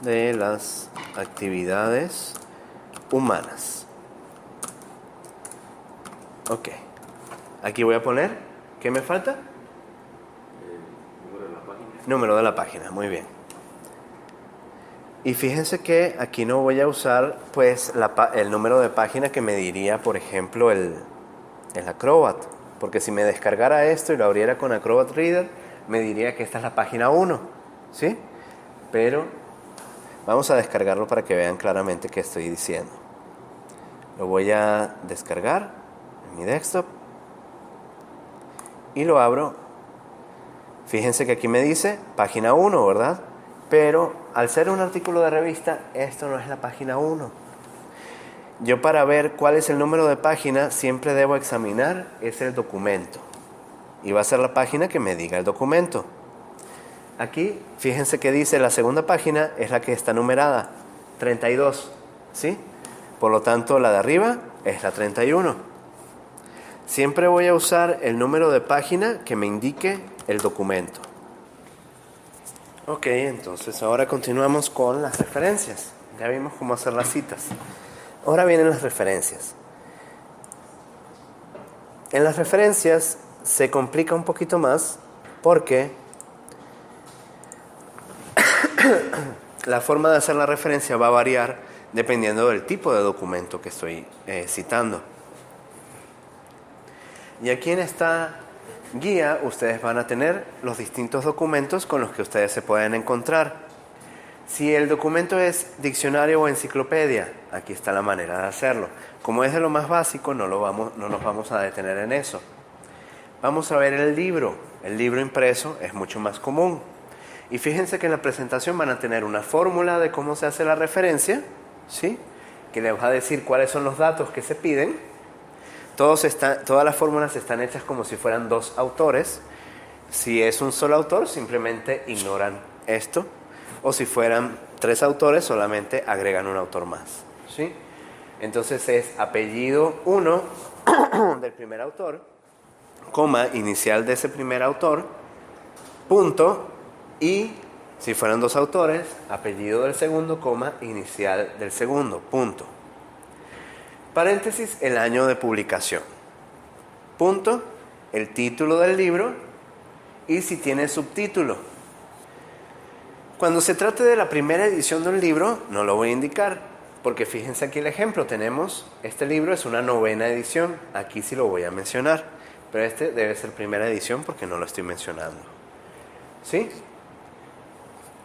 de las actividades humanas. Ok. Aquí voy a poner, ¿qué me falta? Número de la página. Número de la página, muy bien. Y fíjense que aquí no voy a usar pues el número de página que me diría, por ejemplo, el Acrobat. Porque si me descargara esto y lo abriera con Acrobat Reader, me diría que esta es la página 1. ¿Sí? Pero vamos a descargarlo para que vean claramente qué estoy diciendo. Lo voy a descargar en mi desktop y lo abro. Fíjense que aquí me dice página 1, ¿verdad? Pero al ser un artículo de revista, esto no es la página 1. Yo para ver cuál es el número de página siempre debo examinar el documento. Y va a ser la página que me diga el documento. Aquí, fíjense que dice la segunda página es la que está numerada, 32, ¿sí? Por lo tanto, la de arriba es la 31. Siempre voy a usar el número de página que me indique el documento. Ok, entonces ahora continuamos con las referencias. Ya vimos cómo hacer las citas. Ahora vienen las referencias. En las referencias se complica un poquito más porque la forma de hacer la referencia va a variar dependiendo del tipo de documento que estoy citando. Y aquí en esta guía ustedes van a tener los distintos documentos con los que ustedes se pueden encontrar. Si el documento es diccionario o enciclopedia, aquí está la manera de hacerlo. Como es de lo más básico, no nos vamos a detener en eso. Vamos a ver el libro. El libro impreso es mucho más común. Y fíjense que en la presentación van a tener una fórmula de cómo se hace la referencia, ¿sí? Que les va a decir cuáles son los datos que se piden. Todas las fórmulas están hechas como si fueran dos autores. Si es un solo autor, simplemente ignoran esto. O si fueran tres autores, solamente agregan un autor más, ¿sí? Entonces es apellido 1 del primer autor, coma, inicial de ese primer autor, punto, y si fueran dos autores, apellido del segundo, coma, inicial del segundo, punto. Paréntesis, el año de publicación. Punto, el título del libro y si tiene subtítulo. Cuando se trate de la primera edición de un libro, no lo voy a indicar, porque fíjense aquí el ejemplo. Tenemos, este libro es una 9ª edición, aquí sí lo voy a mencionar, pero este debe ser primera edición porque no lo estoy mencionando. ¿Sí?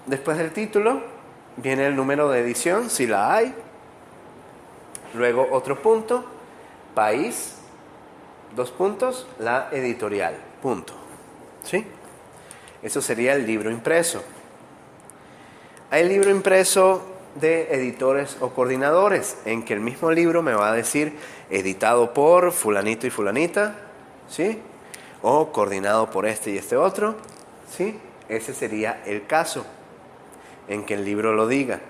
Después del título viene el número de edición, si la hay. Luego otro punto, país, 2 puntos, la editorial, punto. ¿Sí? Eso sería el libro impreso. Hay libro impreso de editores o coordinadores, en que el mismo libro me va a decir editado por fulanito y fulanita, ¿sí? O coordinado por este y este otro, ¿sí? Ese sería el caso en que el libro lo diga.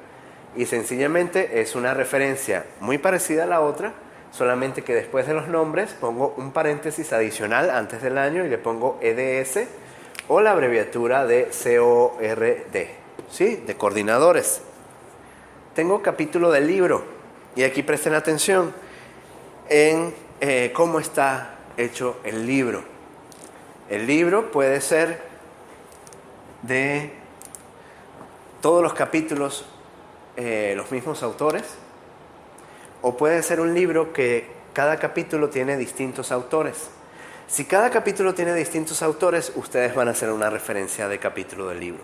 Y sencillamente es una referencia muy parecida a la otra, solamente que después de los nombres pongo un paréntesis adicional antes del año y le pongo EDS o la abreviatura de CORD, ¿sí? De coordinadores. Tengo capítulo del libro y aquí presten atención en cómo está hecho el libro. El libro puede ser de todos los capítulos los mismos autores, o puede ser un libro que cada capítulo tiene distintos autores. Si cada capítulo tiene distintos autores, ustedes van a hacer una referencia de capítulo del libro.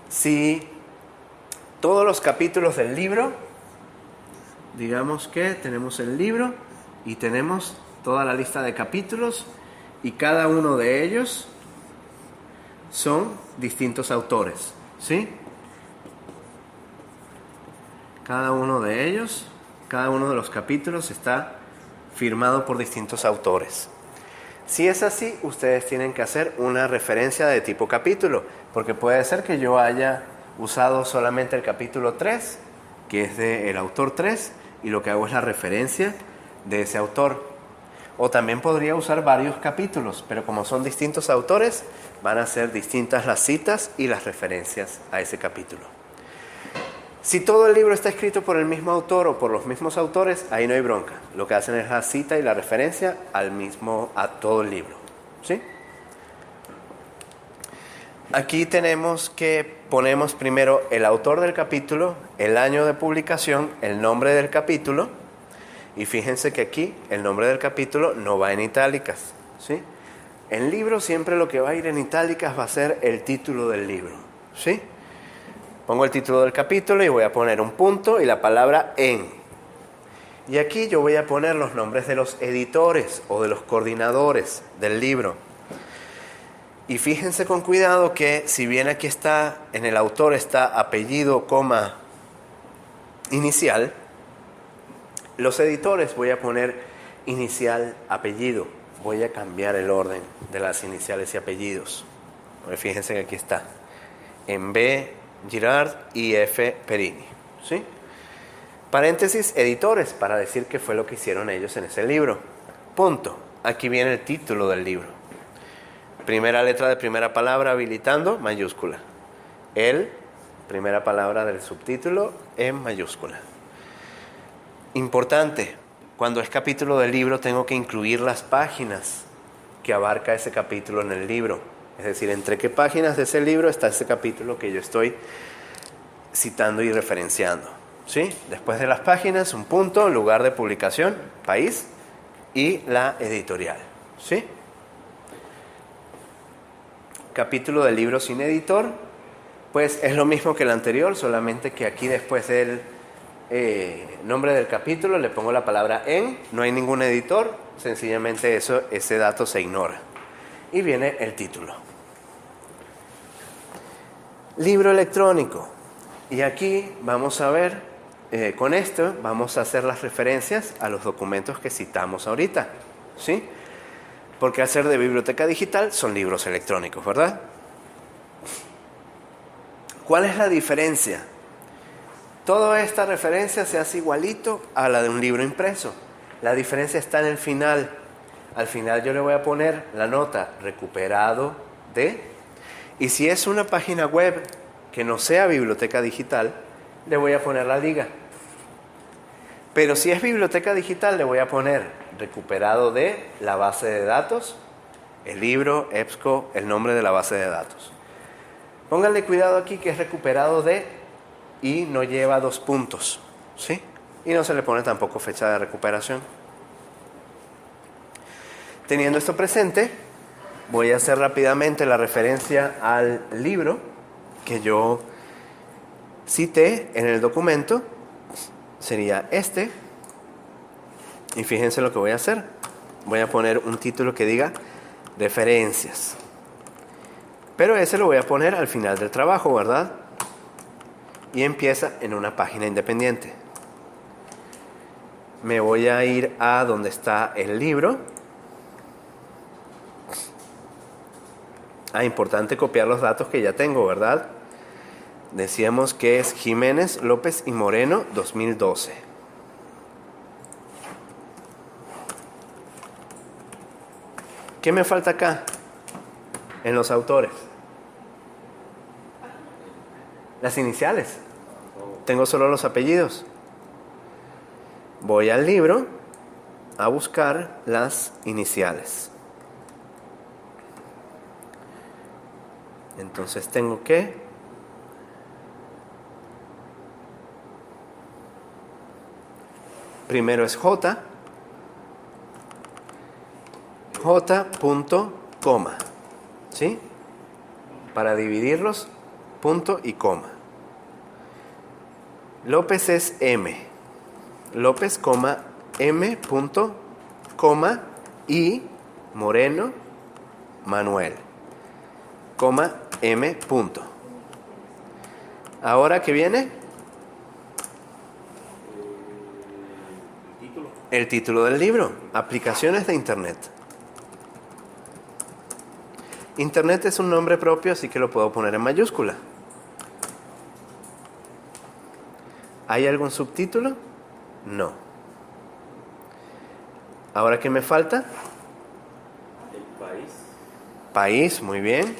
Si todos los capítulos del libro, digamos que tenemos el libro y tenemos toda la lista de capítulos y cada uno de ellos son distintos autores, ¿sí? Cada uno de ellos, cada uno de los capítulos está firmado por distintos autores. Si es así, ustedes tienen que hacer una referencia de tipo capítulo, porque puede ser que yo haya usado solamente el capítulo 3, que es del autor 3, y lo que hago es la referencia de ese autor. O también podría usar varios capítulos, pero como son distintos autores, van a ser distintas las citas y las referencias a ese capítulo. Si todo el libro está escrito por el mismo autor o por los mismos autores, ahí no hay bronca. Lo que hacen es la cita y la referencia a todo el libro, ¿sí? Aquí tenemos que ponemos primero el autor del capítulo, el año de publicación, el nombre del capítulo, y fíjense que aquí el nombre del capítulo no va en itálicas, ¿sí? En libro siempre lo que va a ir en itálicas va a ser el título del libro, ¿sí? Pongo el título del capítulo y voy a poner un punto y la palabra en. Y aquí yo voy a poner los nombres de los editores o de los coordinadores del libro. Y fíjense con cuidado que si bien aquí está, en el autor está apellido, coma, inicial, los editores voy a poner inicial, apellido. Voy a cambiar el orden de las iniciales y apellidos. Fíjense que aquí está. En B, Girard y F, Perini, ¿sí? Paréntesis, editores, para decir qué fue lo que hicieron ellos en ese libro. Punto. Aquí viene el título del libro. Primera letra de primera palabra, habilitando, mayúscula. El, primera palabra del subtítulo, en mayúscula. Importante, cuando es capítulo del libro tengo que incluir las páginas que abarca ese capítulo en el libro. Es decir, entre qué páginas de ese libro está ese capítulo que yo estoy citando y referenciando. ¿Sí? Después de las páginas, un punto, lugar de publicación, país y la editorial. ¿Sí? Capítulo del libro sin editor, pues es lo mismo que el anterior, solamente que aquí después del nombre del capítulo le pongo la palabra en, no hay ningún editor, sencillamente ese dato se ignora. Y viene el título. Libro electrónico. Y aquí vamos a ver, con esto vamos a hacer las referencias a los documentos que citamos ahorita, ¿sí? Porque al ser de biblioteca digital son libros electrónicos, ¿verdad? ¿Cuál es la diferencia? Toda esta referencia se hace igualito a la de un libro impreso. La diferencia está en el final. Al final yo le voy a poner la nota recuperado de, y si es una página web que no sea biblioteca digital, le voy a poner la liga. Pero si es biblioteca digital, le voy a poner recuperado de la base de datos, el libro, EBSCO, el nombre de la base de datos. Pónganle cuidado aquí que es recuperado de y no lleva 2 puntos, ¿sí? Y no se le pone tampoco fecha de recuperación. Teniendo esto presente, voy a hacer rápidamente la referencia al libro que yo cité en el documento. Sería este. Y fíjense lo que voy a hacer. Voy a poner un título que diga referencias. Pero ese lo voy a poner al final del trabajo, ¿verdad? Y empieza en una página independiente. Me voy a ir a donde está el libro. Importante copiar los datos que ya tengo, ¿verdad? Decíamos que es Jiménez, López y Moreno, 2012. ¿Qué me falta acá? En los autores. Las iniciales. Tengo solo los apellidos. Voy al libro a buscar las iniciales. Entonces tengo que primero es J punto coma, ¿sí? Para dividirlos, punto y coma. López es M. López, coma, M, punto, coma, y Moreno, Manuel, coma, M, punto. Ahora, ¿qué viene? El título del libro, aplicaciones de Internet. Internet es un nombre propio, así que lo puedo poner en mayúscula. ¿Hay algún subtítulo? No. ¿Ahora qué me falta? El país. País, muy bien.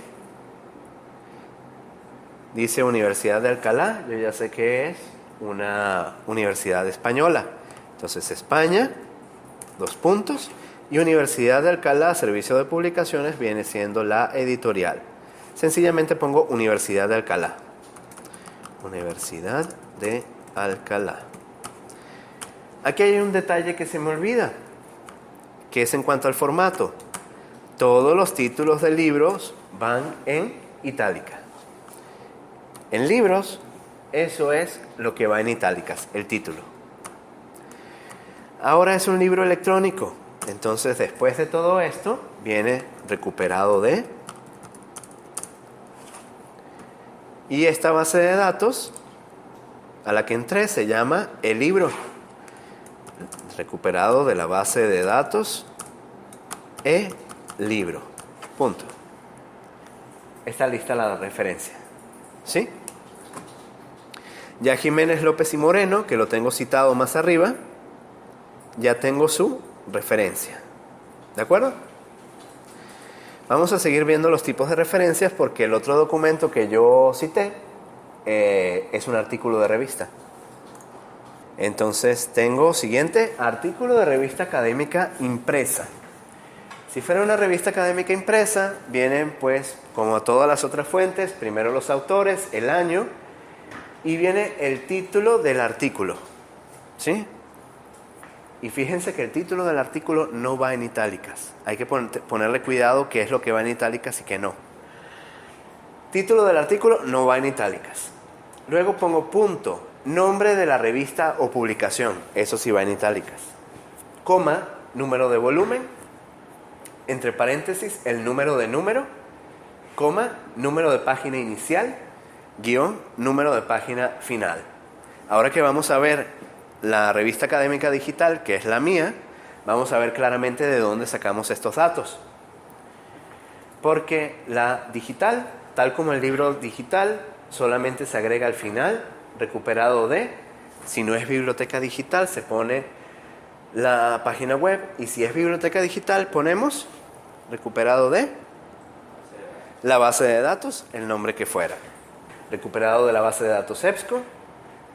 Dice Universidad de Alcalá, yo ya sé que es una universidad española. Entonces España, 2 puntos. Y Universidad de Alcalá, servicio de publicaciones, viene siendo la editorial. Sencillamente pongo Universidad de Alcalá. Universidad de Alcalá. Aquí hay un detalle que se me olvida, que es en cuanto al formato. Todos los títulos de libros van en itálica. En libros, eso es lo que va en itálicas, el título. Ahora es un libro electrónico. Entonces, después de todo esto, viene recuperado de. Y esta base de datos a la que entré se llama el libro. Recuperado de la base de datos libro. Punto. Está lista la referencia. ¿Sí? Ya Jiménez López y Moreno, que lo tengo citado más arriba, ya tengo su referencia. ¿De acuerdo? Vamos a seguir viendo los tipos de referencias porque el otro documento que yo cité es un artículo de revista. Entonces tengo siguiente, artículo de revista académica impresa. Si fuera una revista académica impresa, vienen pues como todas las otras fuentes, primero los autores, el año y viene el título del artículo. ¿Sí? Y fíjense que el título del artículo no va en itálicas. Hay que ponerle cuidado qué es lo que va en itálicas y qué no. Título del artículo no va en itálicas. Luego pongo punto, nombre de la revista o publicación. Eso sí va en itálicas. Coma, número de volumen. Entre paréntesis, el número de número. Coma, número de página inicial. Guión, número de página final. Ahora que vamos a ver la revista académica digital, que es la mía, vamos a ver claramente de dónde sacamos estos datos. Porque la digital, tal como el libro digital, solamente se agrega al final, recuperado de, si no es biblioteca digital, se pone la página web, y si es biblioteca digital, ponemos recuperado de la base de datos, el nombre que fuera. Recuperado de la base de datos EBSCO,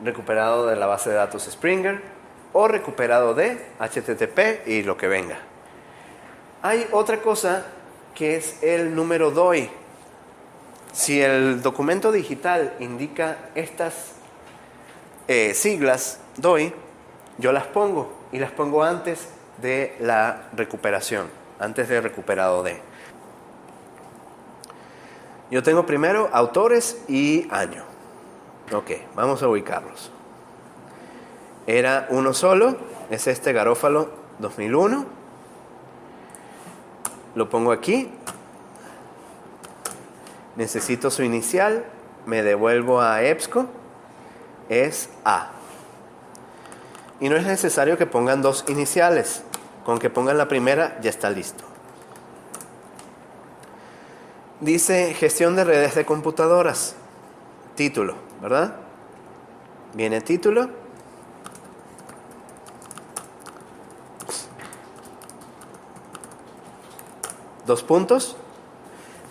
recuperado de la base de datos Springer o recuperado de HTTP y lo que venga. Hay otra cosa que es el número DOI. Si el documento digital indica estas siglas DOI, yo las pongo y las pongo antes de la recuperación, antes de recuperado de. Yo tengo primero autores y año. Ok, vamos a ubicarlos. Era uno solo, es este Garófalo 2001. Lo pongo aquí. Necesito su inicial, me devuelvo a EBSCO, es A. Y no es necesario que pongan dos iniciales, con que pongan la primera ya está listo. Dice gestión de redes de computadoras, título, ¿verdad? Viene título. Dos puntos.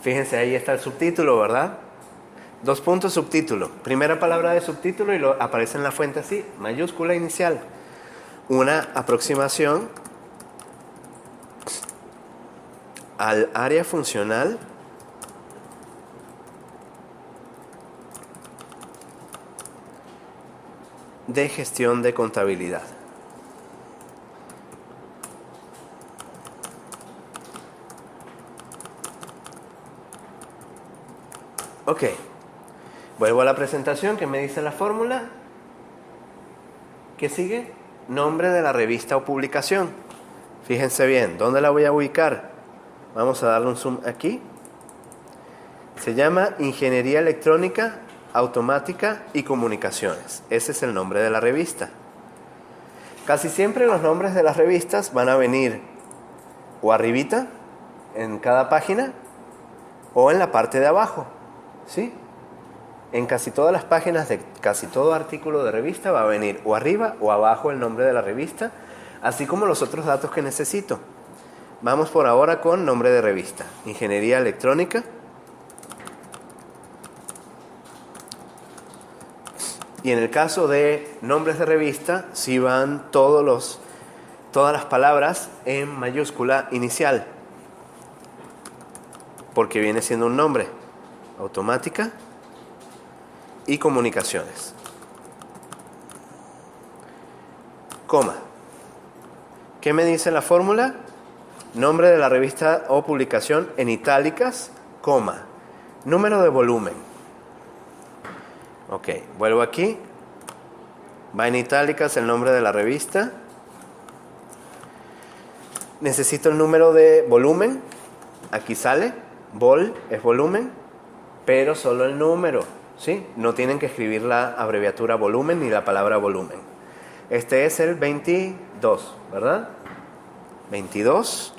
Fíjense, ahí está el subtítulo, ¿verdad? Dos puntos, subtítulo. Primera palabra de subtítulo y lo aparece en la fuente así, mayúscula inicial. Una aproximación al área funcional de gestión de contabilidad. Ok, vuelvo a la presentación. ¿Qué me dice la fórmula? ¿Qué sigue? Nombre de la revista o publicación. Fíjense bien, ¿dónde la voy a ubicar? Vamos a darle un zoom aquí. Se llama Ingeniería Electrónica, Automática y Comunicaciones. Ese es el nombre de la revista. Casi siempre los nombres de las revistas van a venir o arribita, en cada página, o en la parte de abajo. ¿Sí? En casi todas las páginas de casi todo artículo de revista va a venir o arriba o abajo el nombre de la revista, así como los otros datos que necesito. Vamos por ahora con nombre de revista. Ingeniería Electrónica. Y en el caso de nombres de revista, sí van todas las palabras en mayúscula inicial, porque viene siendo un nombre. Automática y comunicaciones. Coma. ¿Qué me dice la fórmula? Nombre de la revista o publicación en itálicas, coma. Número de volumen. Ok, vuelvo aquí. Va en itálicas el nombre de la revista. Necesito el número de volumen. Aquí sale. Vol es volumen, pero solo el número, ¿sí? No tienen que escribir la abreviatura volumen ni la palabra volumen. Este es el 22, ¿verdad? 22.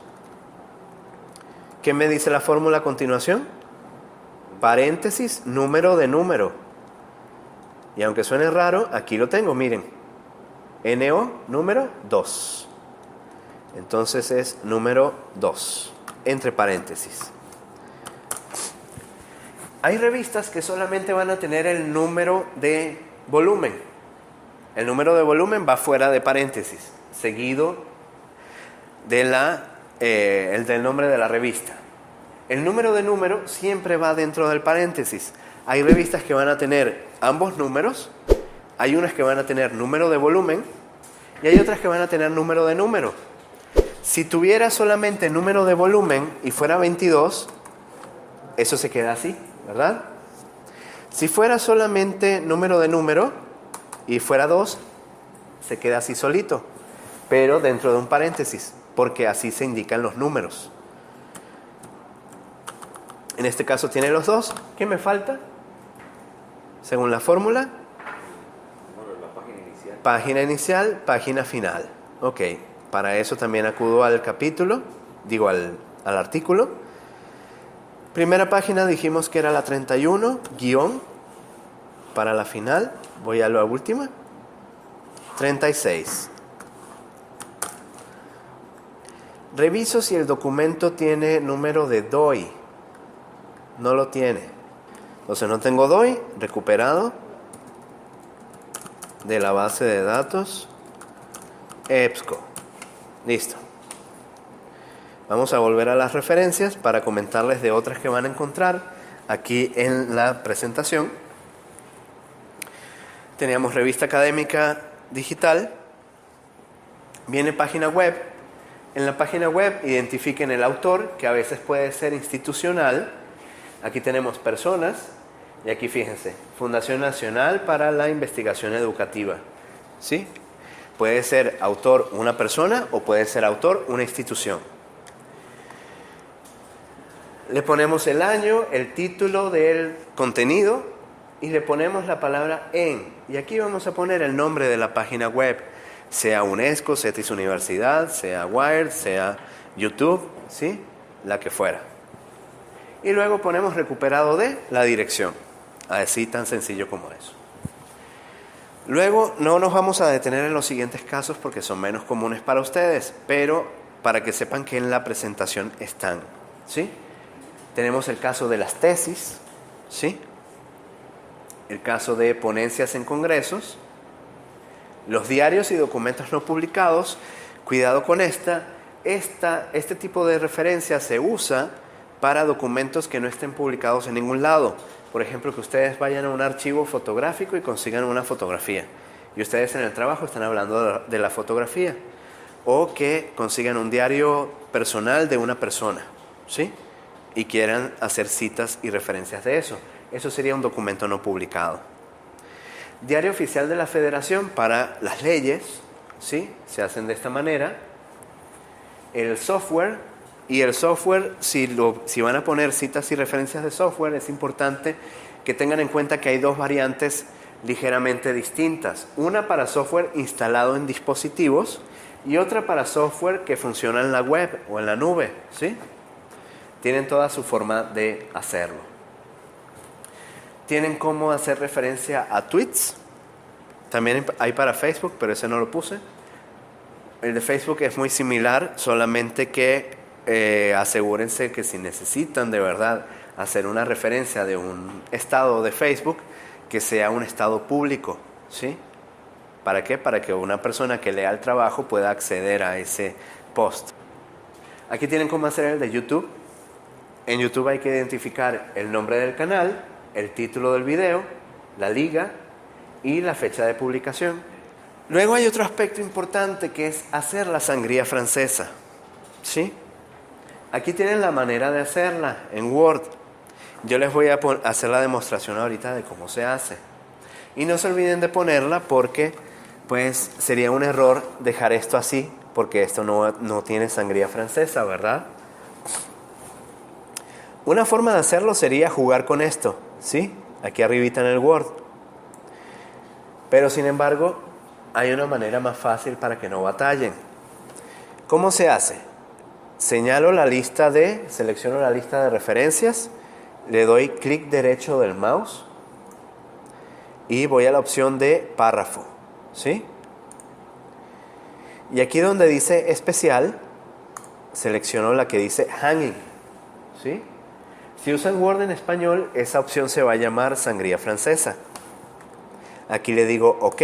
¿Qué me dice la fórmula a continuación? Paréntesis, número de número. Y aunque suene raro, aquí lo tengo, miren. NO número 2. Entonces es número 2, entre paréntesis. Hay revistas que solamente van a tener el número de volumen. El número de volumen va fuera de paréntesis, seguido de el del nombre de la revista. El número de número siempre va dentro del paréntesis. Hay revistas que van a tener ambos números, hay unas que van a tener número de volumen y hay otras que van a tener número de número. Si tuviera solamente número de volumen y fuera 22, eso se queda así, ¿verdad? Si fuera solamente número de número y fuera 2, se queda así solito, pero dentro de un paréntesis, porque así se indican los números. En este caso tiene los dos. ¿Qué me falta? Según la fórmula. Bueno, la página inicial. Página inicial, página final. Ok, para eso también acudo al capítulo, al artículo. Primera página dijimos que era la 31, guión. Para la final, voy a la última. 36. Reviso si el documento tiene número de DOI. No lo tiene. Entonces no tengo DOI recuperado de la base de datos EBSCO. Listo. Vamos a volver a las referencias para comentarles de otras que van a encontrar aquí en la presentación. Teníamos revista académica digital. Viene página web. En la página web identifiquen el autor, que a veces puede ser institucional. Aquí tenemos personas, y aquí fíjense, Fundación Nacional para la Investigación Educativa. ¿Sí? Puede ser autor una persona o puede ser autor una institución. Le ponemos el año, el título del contenido y le ponemos la palabra en. Y aquí vamos a poner el nombre de la página web, sea UNESCO, CETIS Universidad, sea Wired, sea YouTube, ¿sí? La que fuera. Y luego ponemos recuperado de la dirección. Así tan sencillo como eso. Luego no nos vamos a detener en los siguientes casos porque son menos comunes para ustedes, pero para que sepan que en la presentación están, ¿sí? Tenemos el caso de las tesis, ¿sí? El caso de ponencias en congresos, los diarios y documentos no publicados. Cuidado con este tipo de referencia se usa para documentos que no estén publicados en ningún lado. Por ejemplo, que ustedes vayan a un archivo fotográfico y consigan una fotografía. Y ustedes en el trabajo están hablando de la fotografía. O que consigan un diario personal de una persona, ¿sí? Y quieran hacer citas y referencias de eso. Eso sería un documento no publicado. Diario oficial de la Federación para las leyes, ¿sí? Se hacen de esta manera. El software, y el software, si van a poner citas y referencias de software, es importante que tengan en cuenta que hay dos variantes ligeramente distintas. Una para software instalado en dispositivos y otra para software que funciona en la web o en la nube, ¿sí? Tienen toda su forma de hacerlo. Tienen cómo hacer referencia a tweets. También hay para Facebook, pero ese no lo puse. El de Facebook es muy similar, solamente que asegúrense que si necesitan de verdad hacer una referencia de un estado de Facebook, que sea un estado público, ¿sí? ¿Para qué? Para que una persona que lea el trabajo pueda acceder a ese post. Aquí tienen cómo hacer el de YouTube. En YouTube hay que identificar el nombre del canal, el título del video, la liga y la fecha de publicación. Luego hay otro aspecto importante que es hacer la sangría francesa, ¿sí? Aquí tienen la manera de hacerla en Word. Yo les voy a hacer la demostración ahorita de cómo se hace. Y no se olviden de ponerla porque pues sería un error dejar esto así, porque esto no tiene sangría francesa, ¿verdad? Una forma de hacerlo sería jugar con esto, ¿sí? Aquí arribita en el Word. Pero sin embargo, hay una manera más fácil para que no batallen. ¿Cómo se hace? Selecciono la lista de referencias, le doy clic derecho del mouse y voy a la opción de párrafo, ¿sí? Y aquí donde dice especial, selecciono la que dice hanging, ¿sí? Si usan Word en español, esa opción se va a llamar sangría francesa. Aquí le digo OK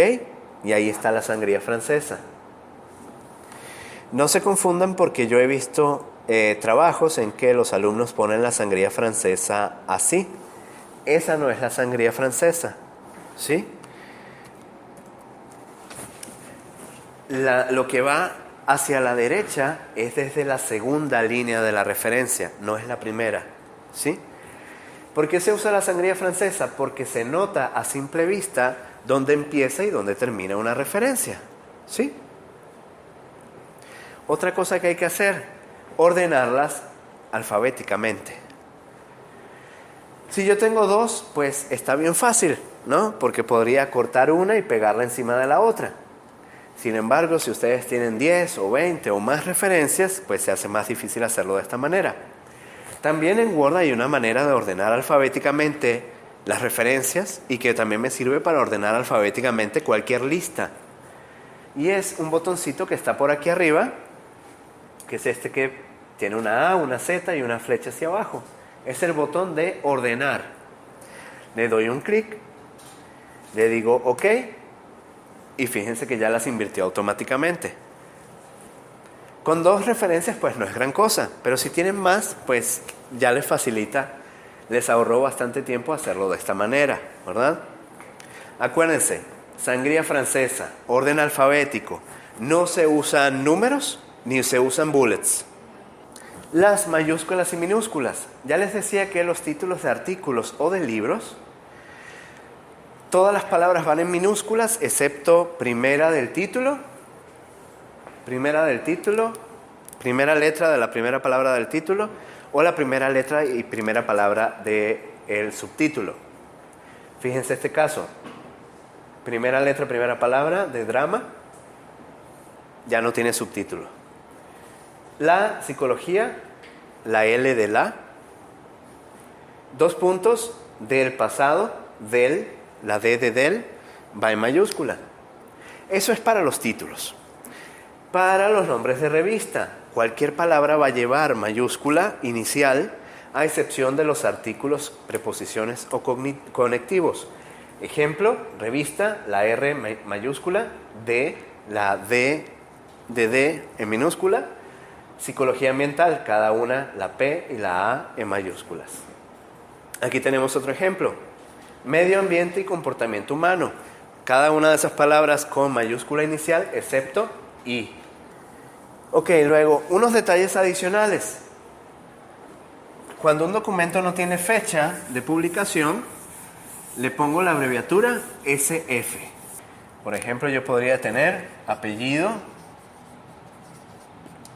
y ahí está la sangría francesa. No se confundan porque yo he visto trabajos en que los alumnos ponen la sangría francesa así. Esa no es la sangría francesa, ¿sí? Lo que va hacia la derecha es desde la segunda línea de la referencia, no es la primera, ¿sí? ¿Por qué se usa la sangría francesa? Porque se nota a simple vista dónde empieza y dónde termina una referencia, ¿sí? Otra cosa que hay que hacer, ordenarlas alfabéticamente. Si yo tengo dos, pues está bien fácil, ¿no? Porque podría cortar una y pegarla encima de la otra. Sin embargo, si ustedes tienen 10 o 20 o más referencias, pues se hace más difícil hacerlo de esta manera. También en Word hay una manera de ordenar alfabéticamente las referencias y que también me sirve para ordenar alfabéticamente cualquier lista. Y es un botoncito que está por aquí arriba, que es este que tiene una A, una Z y una flecha hacia abajo. Es el botón de ordenar. Le doy un clic, le digo OK y fíjense que ya las invirtió automáticamente. Con dos referencias pues no es gran cosa, pero si tienen más pues ya les facilita, les ahorró bastante tiempo hacerlo de esta manera, ¿verdad? Acuérdense, sangría francesa, orden alfabético, no se usan números ni se usan bullets. Las mayúsculas y minúsculas. Ya les decía que los títulos de artículos o de libros, todas las palabras van en minúsculas excepto primera del título, primera letra de la primera palabra del título o la primera letra y primera palabra del subtítulo. Fíjense este caso. Primera letra, primera palabra de drama, ya no tiene subtítulo. La psicología, la L de la, 2 puntos, del pasado, del, la D de del, va en mayúscula. Eso es para los títulos. Para los nombres de revista, cualquier palabra va a llevar mayúscula inicial, a excepción de los artículos, preposiciones o conectivos. Ejemplo, revista, la R mayúscula, D, la D de D en minúscula. Psicología ambiental, cada una la P y la A en mayúsculas. Aquí tenemos otro ejemplo. Medio ambiente y comportamiento humano. Cada una de esas palabras con mayúscula inicial, excepto I. Ok, luego, unos detalles adicionales. Cuando un documento no tiene fecha de publicación, le pongo la abreviatura SF. Por ejemplo, yo podría tener apellido,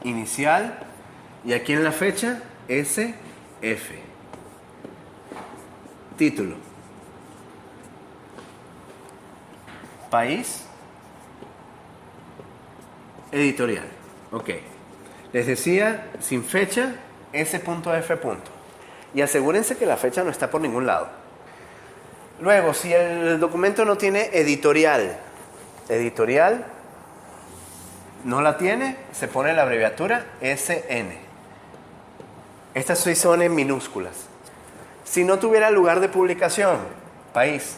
inicial, y aquí en la fecha, SF. Título. País. Editorial. Ok. Les decía, sin fecha, S.F. Y asegúrense que la fecha no está por ningún lado. Luego, si el documento no tiene editorial, no la tiene, se pone la abreviatura SN. Estas sí son en minúsculas. Si no tuviera lugar de publicación, país,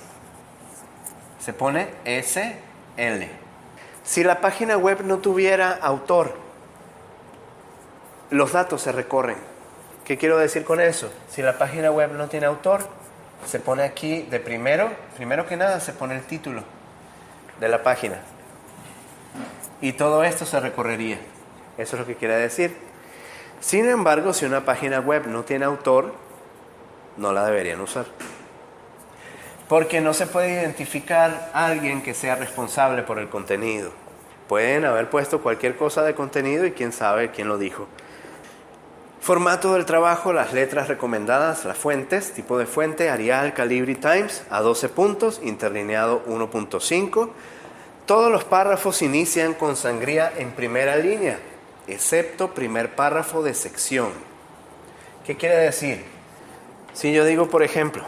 se pone SL. Si la página web no tuviera autor, los datos se recorren. ¿Qué quiero decir con eso? Si la página web no tiene autor, se pone aquí de primero que nada se pone el título de la página. Y todo esto se recorrería. Eso es lo que quiere decir. Sin embargo, si una página web no tiene autor, no la deberían usar. Porque no se puede identificar a alguien que sea responsable por el contenido. Pueden haber puesto cualquier cosa de contenido y quién sabe quién lo dijo. Formato del trabajo, las letras recomendadas, las fuentes, tipo de fuente, Arial, Calibri, Times, a 12 puntos, interlineado 1.5. Todos los párrafos inician con sangría en primera línea, excepto primer párrafo de sección. ¿Qué quiere decir? Si yo digo, por ejemplo,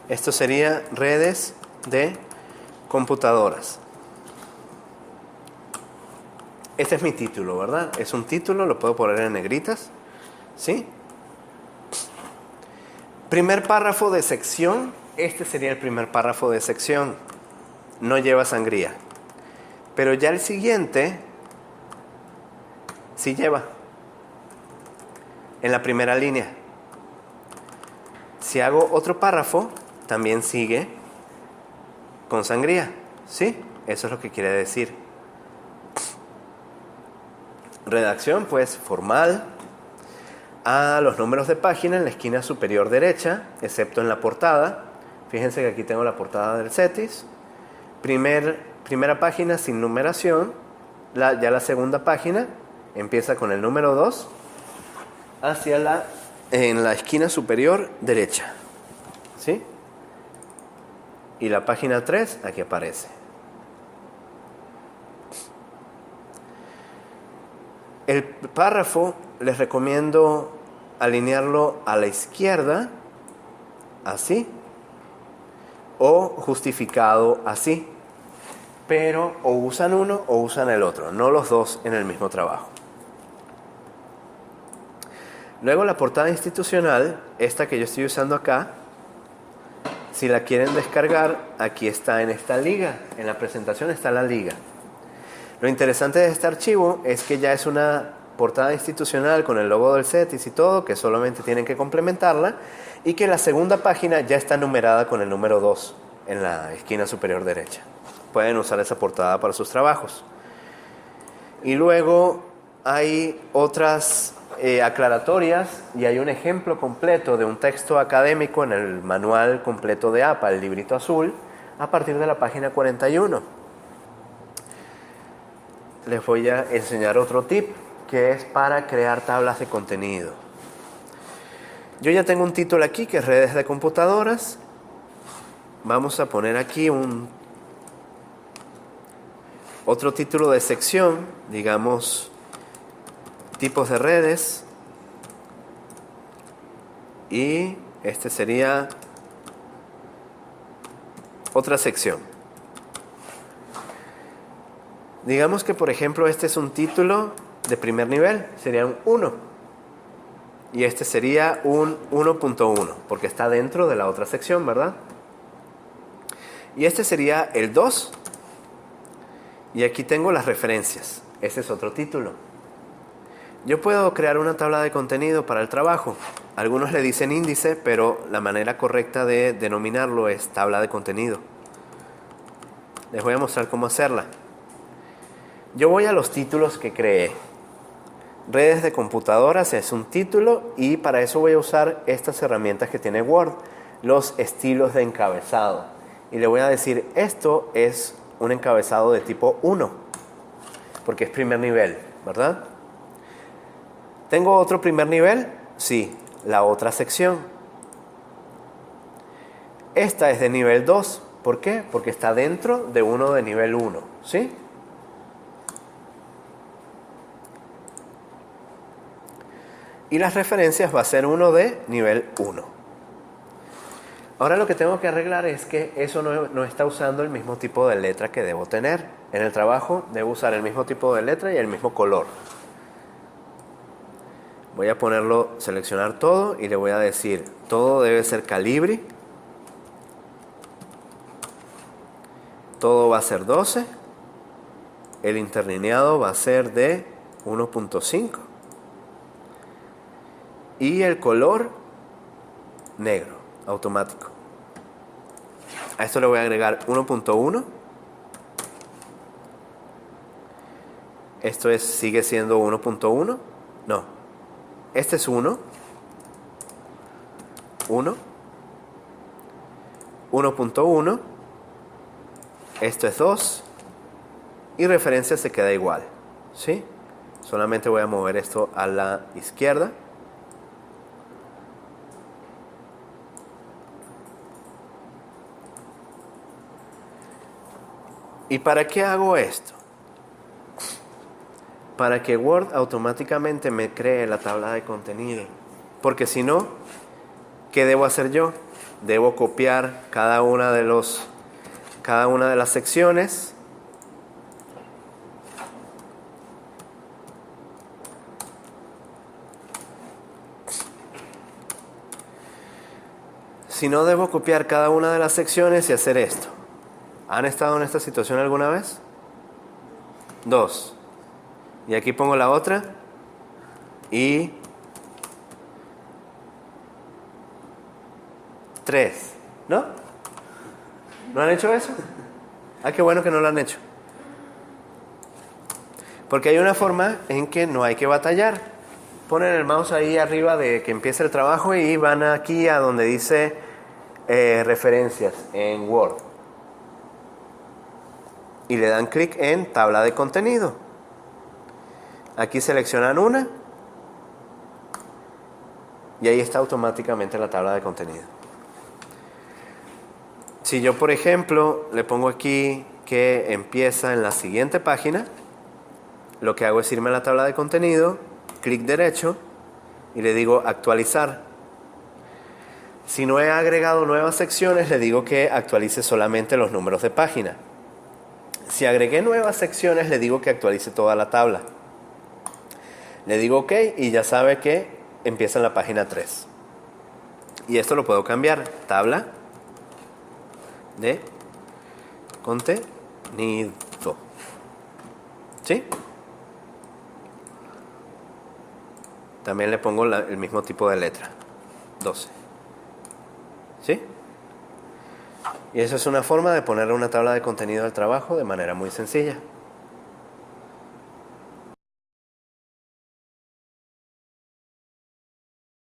Esto sería redes de computadoras. Este es mi título, ¿verdad? Es un título, lo puedo poner en negritas, ¿sí? Primer párrafo de sección, este sería el primer párrafo de sección. No lleva sangría. Pero ya el siguiente sí lleva. En la primera línea. Si hago otro párrafo, también sigue con sangría, ¿sí? Eso es lo que quiere decir. Redacción, pues, formal. A los números de página en la esquina superior derecha, excepto en la portada. Fíjense que aquí tengo la portada del CETIS. Primera página sin numeración. Ya la segunda página empieza con el número 2 en la esquina superior derecha, ¿sí? Y la página 3 aquí aparece. El párrafo les recomiendo alinearlo a la izquierda, así, o justificado así. Pero o usan uno o usan el otro, no los dos en el mismo trabajo. Luego la portada institucional, esta que yo estoy usando acá, si la quieren descargar, aquí está en esta liga. En la presentación está la liga. Lo interesante de este archivo es que ya es una portada institucional con el logo del CETIS y todo, que solamente tienen que complementarla, y que la segunda página ya está numerada con el número 2 en la esquina superior derecha. Pueden usar esa portada para sus trabajos. Y luego hay otras aclaratorias y hay un ejemplo completo de un texto académico en el manual completo de APA, el librito azul, a partir de la página 41. Les voy a enseñar otro tip que es para crear tablas de contenido. Yo ya tengo un título aquí que es redes de computadoras. Vamos a poner aquí otro título de sección, digamos tipos de redes, y este sería otra sección. Digamos que por ejemplo este es un título de primer nivel, sería un 1, y este sería un 1.1 porque está dentro de la otra sección, ¿verdad? Y este sería el 2, y aquí tengo las referencias. Este es otro título. Yo puedo crear una tabla de contenido para el trabajo. Algunos le dicen índice, pero la manera correcta de denominarlo es tabla de contenido. Les voy a mostrar cómo hacerla. Yo voy a los títulos que creé. Redes de computadoras es un título y para eso voy a usar estas herramientas que tiene Word, los estilos de encabezado. Y le voy a decir, esto es un encabezado de tipo 1, porque es primer nivel, ¿verdad? ¿Tengo otro primer nivel? Sí, la otra sección. Esta es de nivel 2. ¿Por qué? Porque está dentro de uno de nivel 1, ¿sí? Y las referencias va a ser uno de nivel 1. Ahora lo que tengo que arreglar es que eso no está usando el mismo tipo de letra que debo tener. En el trabajo debo usar el mismo tipo de letra y el mismo color. Voy a seleccionar todo y le voy a decir, todo debe ser Calibri. Todo va a ser 12. El interlineado va a ser de 1.5. Y el color negro, automático. A esto le voy a agregar 1.1. Esto sigue siendo 1.1. No. Este es 1, 1.1, esto es 2, y referencia se queda igual, ¿sí? Solamente voy a mover esto a la izquierda. ¿Y para qué hago esto? Para que Word automáticamente me cree la tabla de contenido. Porque si no, ¿qué debo hacer yo? debo copiar cada una de las secciones. Si no, debo copiar cada una de las secciones y hacer esto. ¿Han estado en esta situación alguna vez? 2. Y aquí pongo la otra. Y 3. ¿No? ¿No han hecho eso? Ah, qué bueno que no lo han hecho. Porque hay una forma en que no hay que batallar. Ponen el mouse ahí arriba de que empiece el trabajo y van aquí a donde dice referencias en Word. Y le dan clic en tabla de contenido. Aquí seleccionan una. Y ahí está automáticamente la tabla de contenido. Si yo, por ejemplo, le pongo aquí que empieza en la siguiente página, lo que hago es irme a la tabla de contenido, clic derecho y le digo actualizar. Si no he agregado nuevas secciones, le digo que actualice solamente los números de página. Si agregué nuevas secciones, le digo que actualice toda la tabla. Le digo OK y ya sabe que empieza en la página 3. Y esto lo puedo cambiar. Tabla de contenido. ¿Sí? También le pongo el mismo tipo de letra. 12. ¿Sí? Y eso es una forma de ponerle una tabla de contenido al trabajo de manera muy sencilla.